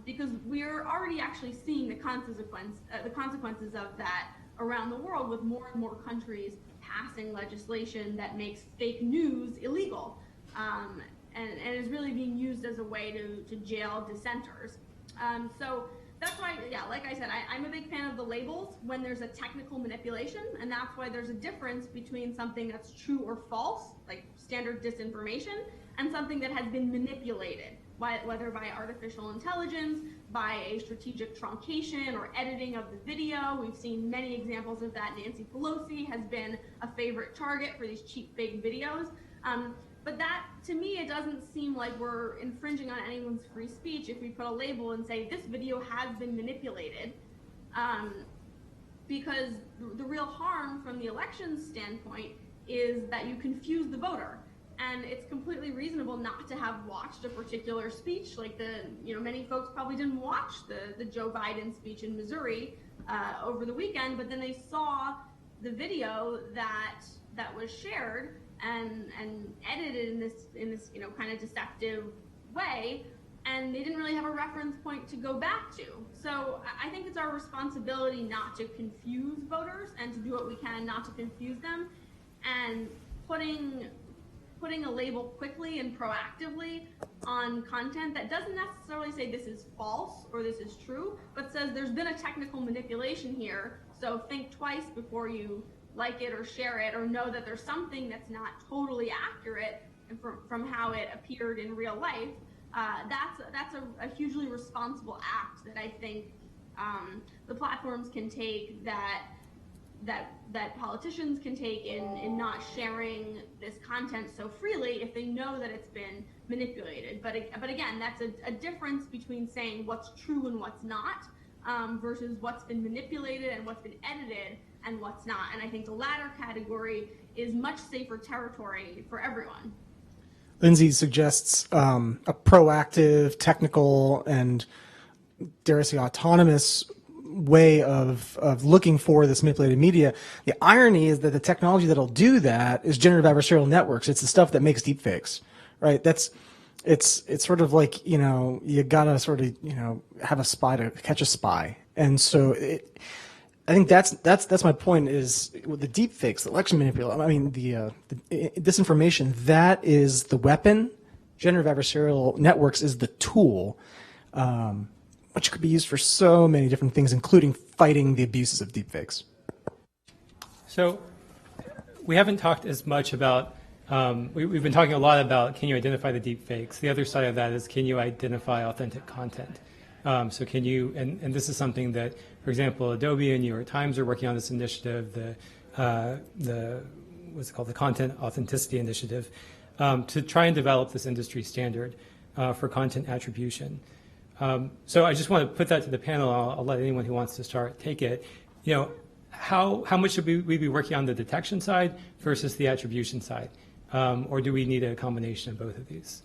because we're already actually seeing the consequences of that around the world, with more and more countries passing legislation that makes fake news illegal, and is really being used as a way to jail dissenters. So that's why, like I said, I'm a big fan of the labels when there's a technical manipulation, and that's why there's a difference between something that's true or false, like standard disinformation, and something that has been manipulated, whether by artificial intelligence, by a strategic truncation or editing of the video. We've seen many examples of that. Nancy Pelosi has been a favorite target for these cheap fake videos. But that, to me, it doesn't seem like we're infringing on anyone's free speech if we put a label and say this video has been manipulated, because the real harm from the elections standpoint is that you confuse the voter. And it's completely reasonable not to have watched a particular speech, like many folks probably didn't watch the Joe Biden speech in Missouri over the weekend, but then they saw the video that was shared and edited in this kind of deceptive way, and they didn't really have a reference point to go back to. So I think it's our responsibility not to confuse voters, and to do what we can not to confuse them, and putting a label quickly and proactively on content that doesn't necessarily say this is false or this is true, but says there's been a technical manipulation here, so think twice before you like it or share it, or know that there's something that's not totally accurate from how it appeared in real life. That's a hugely responsible act that I think the platforms can take, that politicians can take in not sharing this content so freely if they know that it's been manipulated. But again, that's a difference between saying what's true and what's not, versus what's been manipulated and what's been edited and what's not. And I think the latter category is much safer territory for everyone. Lindsay suggests a proactive, technical, and dare I say autonomous way of looking for this manipulated media. The irony is that the technology that'll do that is generative adversarial networks. It's the stuff that makes deepfakes, right? It's sort of like, you gotta sort of, have a spy to catch a spy. And so I think that's my point, is with the deepfakes, the election manipulation, the disinformation, that is the weapon. Generative adversarial networks is the tool, which could be used for so many different things, including fighting the abuses of deepfakes. So we haven't talked as much about, we've been talking a lot about, can you identify the deepfakes? The other side of that is, can you identify authentic content? So can you, and this is something that, for example, Adobe and New York Times are working on this initiative, what's it called, the Content Authenticity Initiative, to try and develop this industry standard for content attribution. So I just want to put that to the panel. I'll let anyone who wants to start take it. How much should we be working on the detection side versus the attribution side? Or do we need a combination of both of these?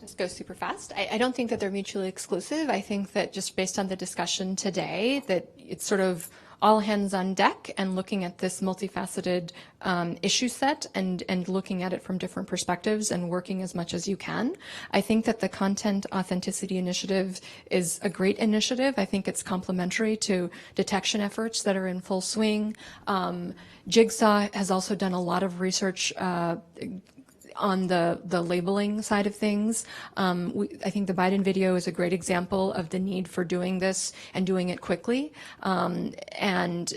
Just go super fast. I don't think that they're mutually exclusive. I think that just based on the discussion today, that it's sort of all hands on deck and looking at this multifaceted issue set and looking at it from different perspectives and working as much as you can. I think that the Content Authenticity Initiative is a great initiative. I think it's complementary to detection efforts that are in full swing. Jigsaw has also done a lot of research on the labeling side of things. I think the Biden video is a great example of the need for doing this and doing it quickly. And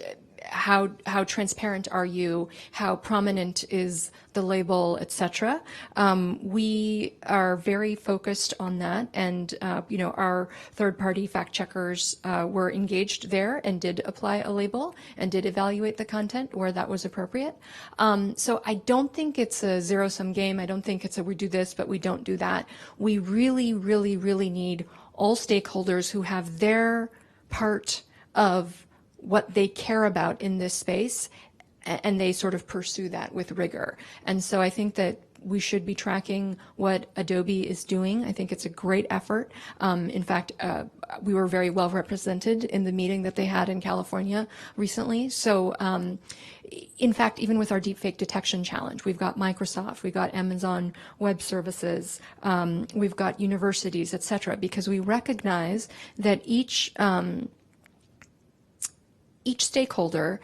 how transparent are you? How prominent is the label, et cetera? We are very focused on that, and our third-party fact checkers were engaged there and did apply a label and did evaluate the content where that was appropriate. So I don't think it's a zero-sum game. I don't think it's a we do this but we don't do that. We really, really, really need all stakeholders who have their part of what they care about in this space, and they sort of pursue that with rigor. And so I think that we should be tracking what Adobe is doing. I think it's a great effort. In fact, we were very well represented in the meeting that they had in California recently. So in fact, even with our deepfake detection challenge, we've got Microsoft, we've got Amazon Web Services, we've got universities, et cetera, because we recognize that each stakeholder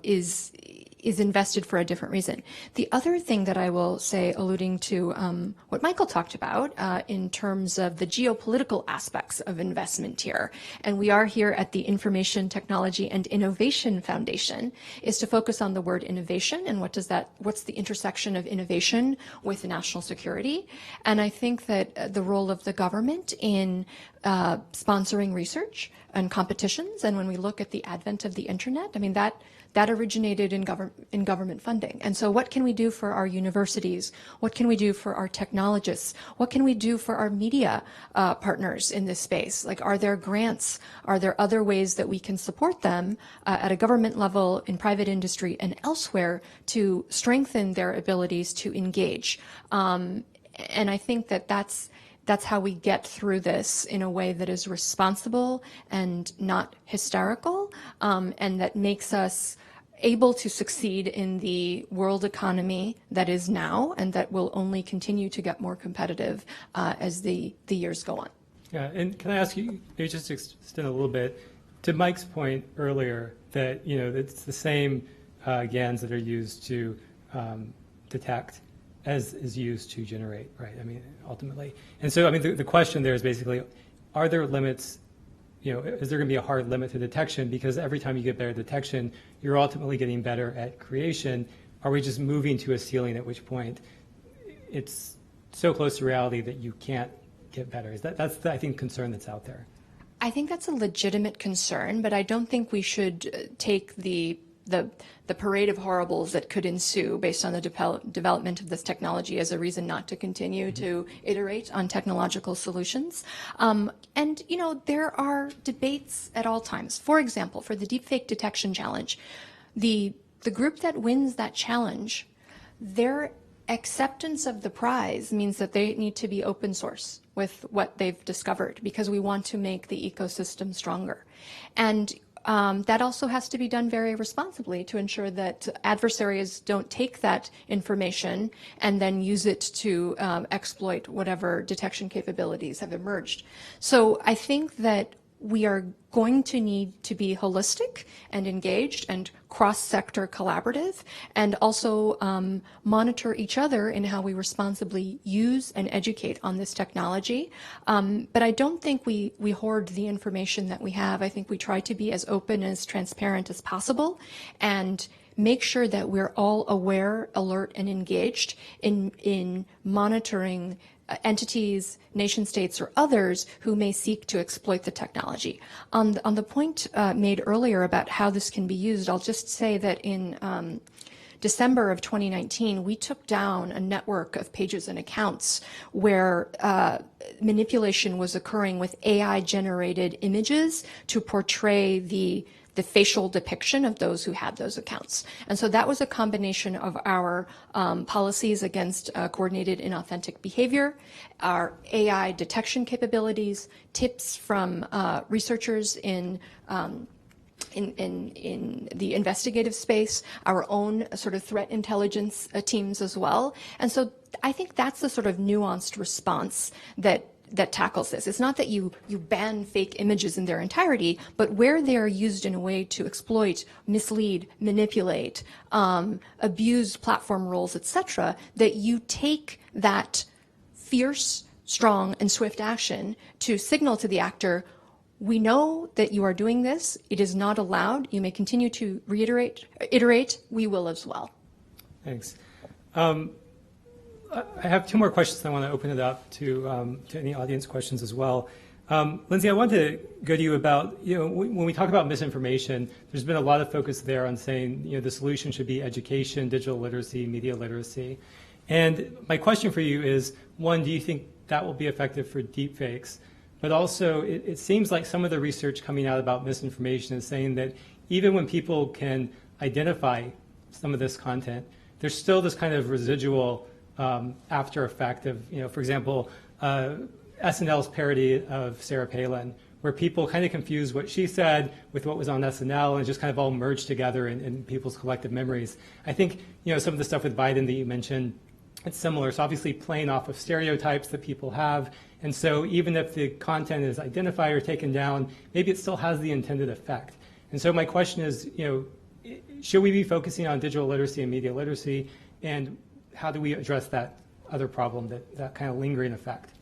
is invested for a different reason. The other thing that I will say, alluding to what Michael talked about in terms of the geopolitical aspects of investment here, and we are here at the Information Technology and Innovation Foundation, is to focus on the word innovation and what's the intersection of innovation with national security. And I think that the role of the government in sponsoring research and competitions, and when we look at the advent of the internet, I mean, that originated in government funding. And so what can we do for our universities? What can we do for our technologists? What can we do for our media partners in this space? Like, are there grants? Are there other ways that we can support them at a government level, in private industry, and elsewhere to strengthen their abilities to engage? And I think that that's how we get through this in a way that is responsible and not hysterical, and that makes us able to succeed in the world economy that is now and that will only continue to get more competitive as the years go on. Yeah, and can I ask you, maybe just to extend a little bit, to Mike's point earlier that, it's the same GANs that are used to detect as is used to generate, right? I mean, ultimately. And so, I mean, the question there is basically, are there limits, is there going to be a hard limit to detection? Because every time you get better detection, you're ultimately getting better at creation. Are we just moving to a ceiling at which point it's so close to reality that you can't get better? That's the, I think, concern that's out there. I think that's a legitimate concern, but I don't think we should take the parade of horribles that could ensue based on the development of this technology as a reason not to continue to iterate on technological solutions. And, there are debates at all times. For example, for the Deepfake Detection Challenge, the group that wins that challenge, their acceptance of the prize means that they need to be open source with what they've discovered, because we want to make the ecosystem stronger. And that also has to be done very responsibly to ensure that adversaries don't take that information and then use it to exploit whatever detection capabilities have emerged. So I think that we are going to need to be holistic and engaged and cross-sector collaborative, and also monitor each other in how we responsibly use and educate on this technology. But I don't think we hoard the information that we have. I think we try to be as open and as transparent as possible and make sure that we're all aware, alert, and engaged in monitoring entities, nation states, or others who may seek to exploit the technology. On the point made earlier about how this can be used, I'll just say that in December of 2019, we took down a network of pages and accounts where manipulation was occurring with AI-generated images to portray the facial depiction of those who had those accounts. And so that was a combination of our policies against coordinated inauthentic behavior, our AI detection capabilities, tips from researchers in the investigative space, our own sort of threat intelligence teams as well. And so I think that's the sort of nuanced response that tackles this. It's not that you ban fake images in their entirety, but where they are used in a way to exploit, mislead, manipulate, abuse platform roles, etc., that you take that fierce, strong, and swift action to signal to the actor, we know that you are doing this. It is not allowed. You may continue to iterate. We will as well. Thanks. I have two more questions. I want to open it up to any audience questions as well. Lindsay, I wanted to go to you about, when we talk about misinformation, there's been a lot of focus there on saying, the solution should be education, digital literacy, media literacy. And my question for you is, one, do you think that will be effective for deepfakes? But also, it seems like some of the research coming out about misinformation is saying that even when people can identify some of this content, there's still this kind of residual after effect of, for example, SNL's parody of Sarah Palin, where people kind of confuse what she said with what was on SNL and just kind of all merged together in people's collective memories. I think, some of the stuff with Biden that you mentioned, it's similar. It's obviously playing off of stereotypes that people have. And so even if the content is identified or taken down, maybe it still has the intended effect. And so my question is, should we be focusing on digital literacy and media literacy? And how do we address that other problem, that kind of lingering effect?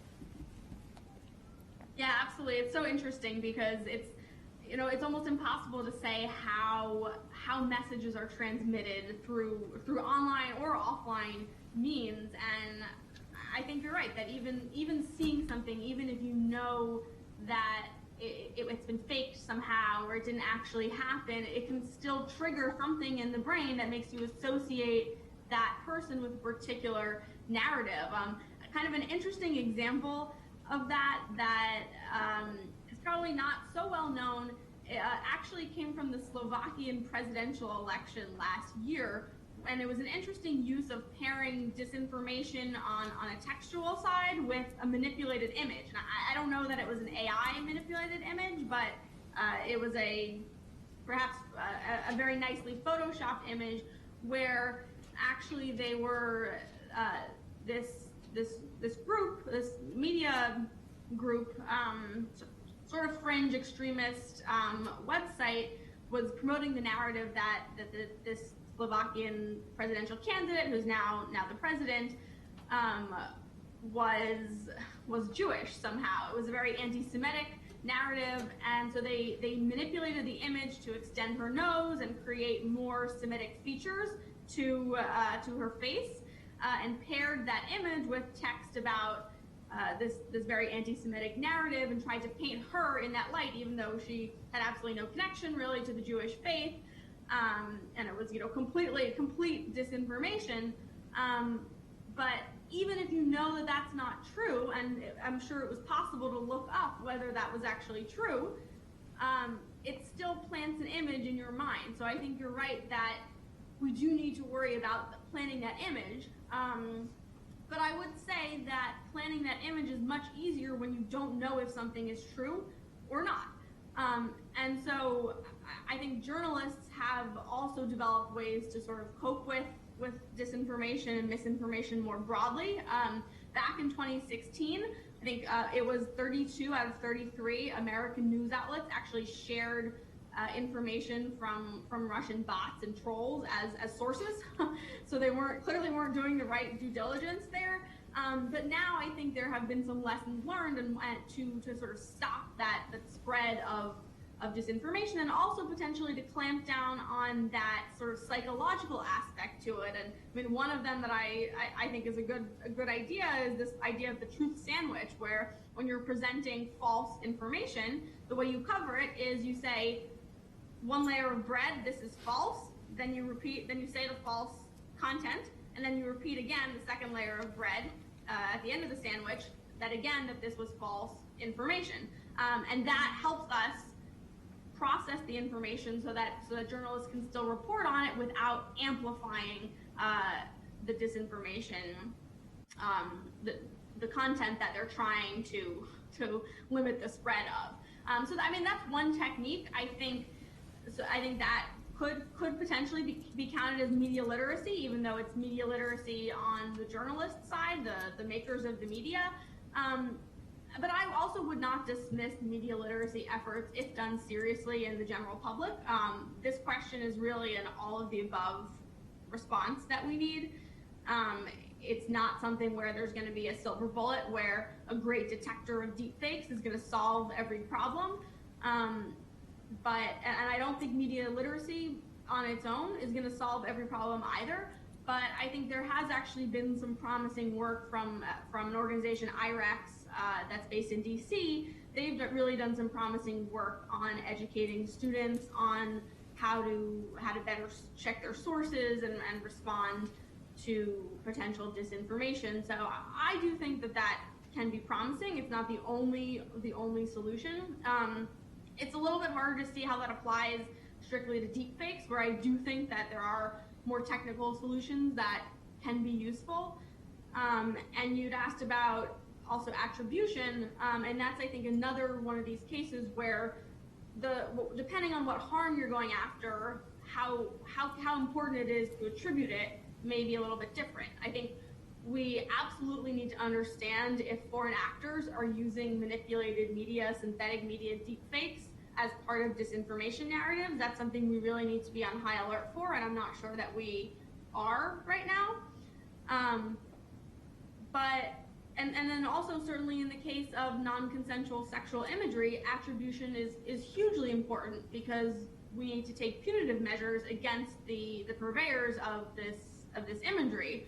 Yeah, absolutely. It's so interesting because it's almost impossible to say how messages are transmitted through online or offline means. And I think you're right that even seeing something, even if you know that it's been faked somehow or it didn't actually happen, it can still trigger something in the brain that makes you associate that person with a particular narrative. Kind of an interesting example of that is probably not so well known. It actually came from the Slovakian presidential election last year, and it was an interesting use of pairing disinformation on a textual side with a manipulated image. And I don't know that it was an AI manipulated image, but it was perhaps a very nicely photoshopped image where actually they were this group, this media group, sort of fringe extremist website was promoting the narrative that this Slovakian presidential candidate, who's now the president, was Jewish somehow. It was a very anti-Semitic narrative, and so they manipulated the image to extend her nose and create more Semitic features to her face, and paired that image with text about this very anti-Semitic narrative and tried to paint her in that light, even though she had absolutely no connection really to the Jewish faith, and it was complete disinformation. But even if you know that that's not true, and I'm sure it was possible to look up whether that was actually true, it still plants an image in your mind. So I think you're right that we do need to worry about planting that image. But I would say that planting that image is much easier when you don't know if something is true or not. And so I think journalists have also developed ways to sort of cope with disinformation and misinformation more broadly. Back in 2016, I think it was 32 out of 33 American news outlets actually shared information from Russian bots and trolls as sources. So they clearly weren't doing the right due diligence there. But now I think there have been some lessons learned and to sort of stop that spread of disinformation, and also potentially to clamp down on that sort of psychological aspect to it. And I mean, one of them that I think is a good idea is this idea of the truth sandwich, where when you're presenting false information, the way you cover it is you say, one layer of bread, this is false, then you say the false content, and then you repeat again the second layer of bread at the end of the sandwich, that again, that this was false information. And that helps us process the information so that journalists can still report on it without amplifying the disinformation, the content that they're trying to limit the spread of. So I mean, that's one technique. I think that could potentially be counted as media literacy, even though it's media literacy on the journalist side, the makers of the media. But I also would not dismiss media literacy efforts if done seriously in the general public. This question is really an all of the above response that we need. It's not something where there's going to be a silver bullet where a great detector of deepfakes is going to solve every problem. And I don't think media literacy on its own is going to solve every problem either. But I think there has actually been some promising work from an organization, IREX, that's based in DC. They've really done some promising work on educating students on how to better check their sources and respond to potential disinformation. So I do think that can be promising. It's not the only solution. It's a little bit harder to see how that applies strictly to deepfakes, where I do think that there are more technical solutions that can be useful. And you'd asked about also attribution, and that's, I think, another one of these cases where depending on what harm you're going after, how important it is to attribute it may be a little bit different. I think we absolutely need to understand if foreign actors are using manipulated media, synthetic media, deepfakes as part of disinformation narratives. That's something we really need to be on high alert for, and I'm not sure that we are right now. And then also certainly in the case of non-consensual sexual imagery, attribution is hugely important, because we need to take punitive measures against the purveyors of this imagery,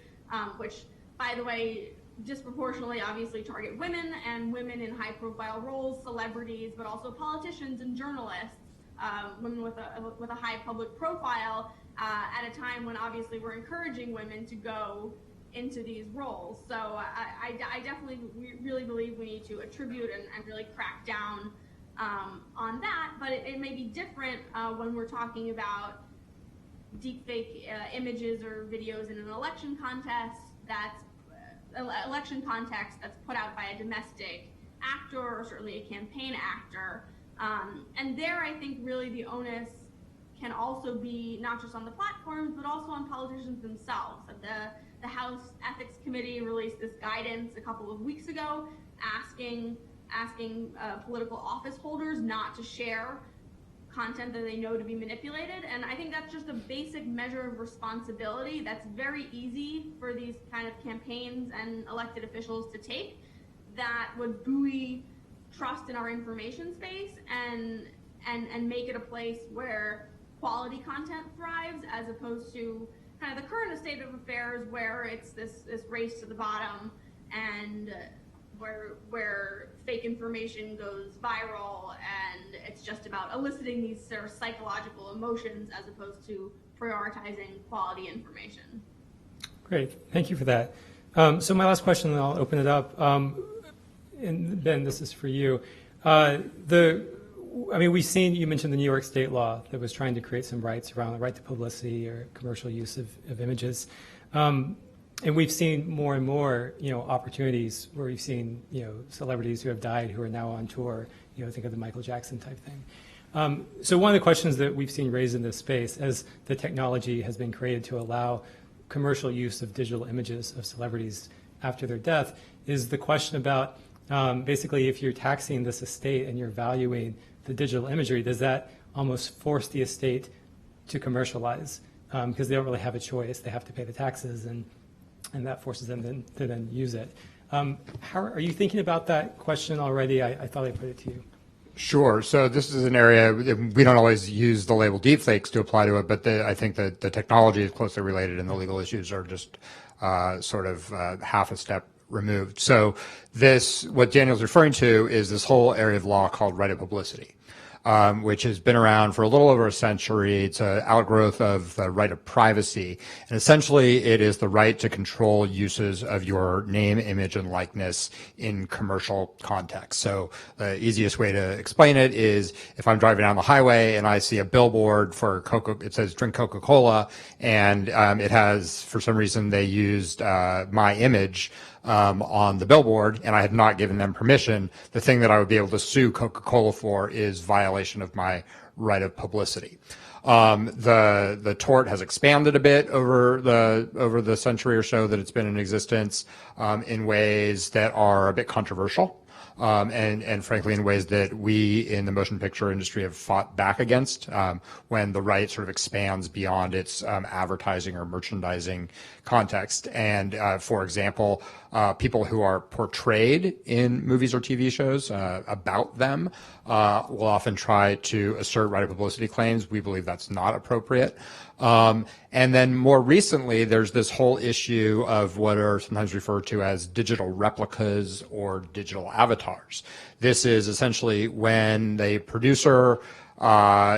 which, by the way, disproportionately obviously target women and women in high-profile roles, celebrities, but also politicians and journalists, women with a high public profile, at a time when obviously we're encouraging women to go into these roles. So I definitely really believe we need to attribute and really crack down on that, but it may be different when we're talking about deepfake images or videos in an election contest that's put out by a domestic actor or certainly a campaign actor. And there, I think really the onus can also be not just on the platforms, but also on politicians themselves. The House Ethics Committee released this guidance a couple of weeks ago asking political office holders not to share content that they know to be manipulated. And I think that's just a basic measure of responsibility that's very easy for these kind of campaigns and elected officials to take, that would buoy trust in our information space and make it a place where quality content thrives, as opposed to kind of the current state of affairs where it's this race to the bottom, and where fake information goes viral, and it's just about eliciting these sort of psychological emotions as opposed to prioritizing quality information. Great, thank you for that. So my last question, and I'll open it up. And Ben, this is for you. We've seen, you mentioned the New York state law that was trying to create some rights around the right to publicity or commercial use of images. And we've seen more and more, opportunities where we've seen, celebrities who have died who are now on tour. Think of the Michael Jackson type thing. So one of the questions that we've seen raised in this space, as the technology has been created to allow commercial use of digital images of celebrities after their death, is the question about basically if you're taxing this estate and you're valuing the digital imagery, does that almost force the estate to commercialize? Because they don't really have a choice. They have to pay the taxes, and that forces them to then use it. How are you thinking about that question already? I thought I put it to you. Sure. So this is an area, we don't always use the label deepfakes to apply to it, but I think that the technology is closely related and the legal issues are just half a step removed. So what Daniel's referring to is this whole area of law called right of publicity. which has been around for a little over a century. It's an outgrowth of the right of privacy. And essentially, it is the right to control uses of your name, image, and likeness in commercial context. So the easiest way to explain it is if I'm driving down the highway and I see a billboard for it says drink Coca-Cola, and it has, for some reason, they used my image on the billboard, and I had not given them permission, the thing that I would be able to sue Coca-Cola for is violation of my right of publicity. The tort has expanded a bit over the century or so that it's been in existence, in ways that are a bit controversial. And frankly, in ways that we in the motion picture industry have fought back against, when the right sort of expands beyond its advertising or merchandising context. And for example, people who are portrayed in movies or TV shows about them will often try to assert right of publicity claims. We believe that's not appropriate. And then more recently, there's this whole issue of what are sometimes referred to as digital replicas or digital avatars. This is essentially when the producer,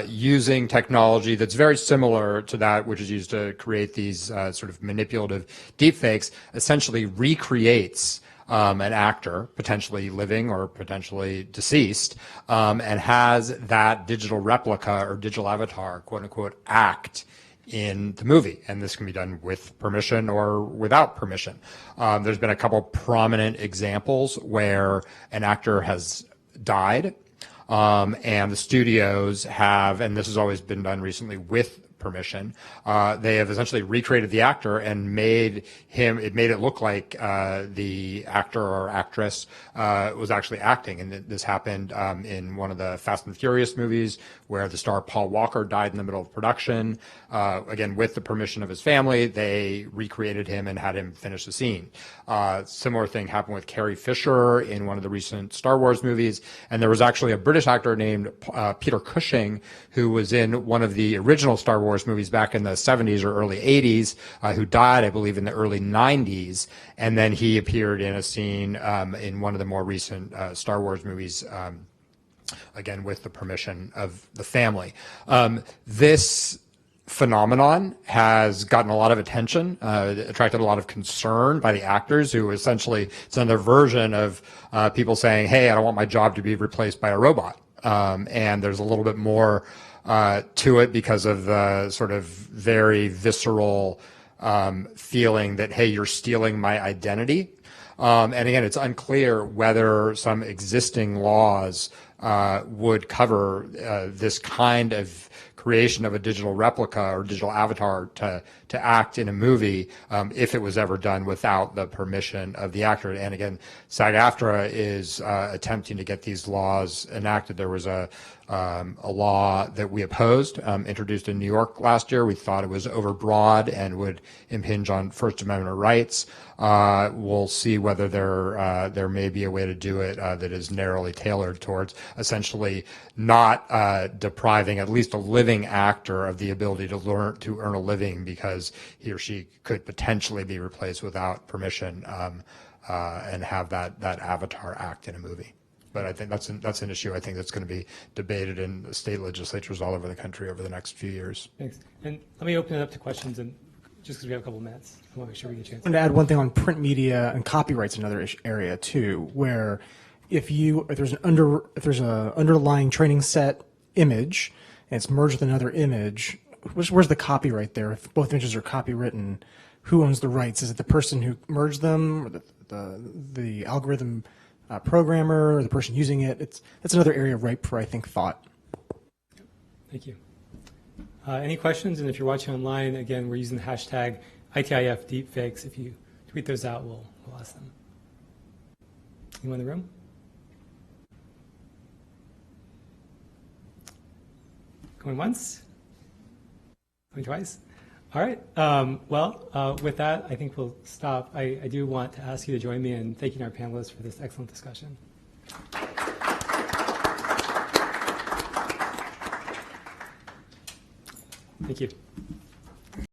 using technology that's very similar to that which is used to create these sort of manipulative deepfakes, essentially recreates an actor, potentially living or potentially deceased, and has that digital replica or digital avatar, quote unquote, act in the movie. And this can be done with permission or without permission. There's been a couple prominent examples where an actor has died, and the studios have, and this has always been done recently with permission, they have essentially recreated the actor and made it look like the actor or actress was actually acting. And this happened in one of the Fast and Furious movies where the star Paul Walker died in the middle of production. Again, with the permission of his family, they recreated him and had him finish the scene. Similar thing happened with Carrie Fisher in one of the recent Star Wars movies. And there was actually a British actor named Peter Cushing who was in one of the original Star Wars movies back in the 70s or early 80s, who died, I believe, in the early 90s. And then he appeared in a scene in one of the more recent Star Wars movies, again, with the permission of the family. This phenomenon has gotten a lot of attention, attracted a lot of concern by the actors, who essentially, it's another version of people saying, hey, I don't want my job to be replaced by a robot. And there's a little bit more to it because of the sort of very visceral feeling that, hey, you're stealing my identity. And again, it's unclear whether some existing laws would cover this kind of creation of a digital replica or digital avatar to act in a movie if it was ever done without the permission of the actor. And again, SAG-AFTRA is attempting to get these laws enacted. There was a law that we opposed, introduced in New York last year. We thought it was overbroad and would impinge on First Amendment rights. We'll see whether there may be a way to do it that is narrowly tailored towards essentially not depriving at least a living actor of the ability to earn a living because he or she could potentially be replaced without permission and have that avatar act in a movie. But I think that's an issue I think that's going to be debated in state legislatures all over the country over the next few years. Thanks. And let me open it up to questions, and just because we have a couple of minutes, I want to make sure we get a chance. I want to add one thing on print media and copyright's another area too, where if there's an underlying training set image and it's merged with another image, where's the copyright there? If both images are copywritten, who owns the rights? Is it the person who merged them, or the algorithm programmer, or the person using it? That's another area ripe for, I think, thought. Thank you. Any questions? And if you're watching online, again, we're using the hashtag ITIF Deepfakes. If you tweet those out, we'll ask them. Anyone in the room? Going once? Going twice? All right. With that, I think we'll stop. I do want to ask you to join me in thanking our panelists for this excellent discussion. Thank you.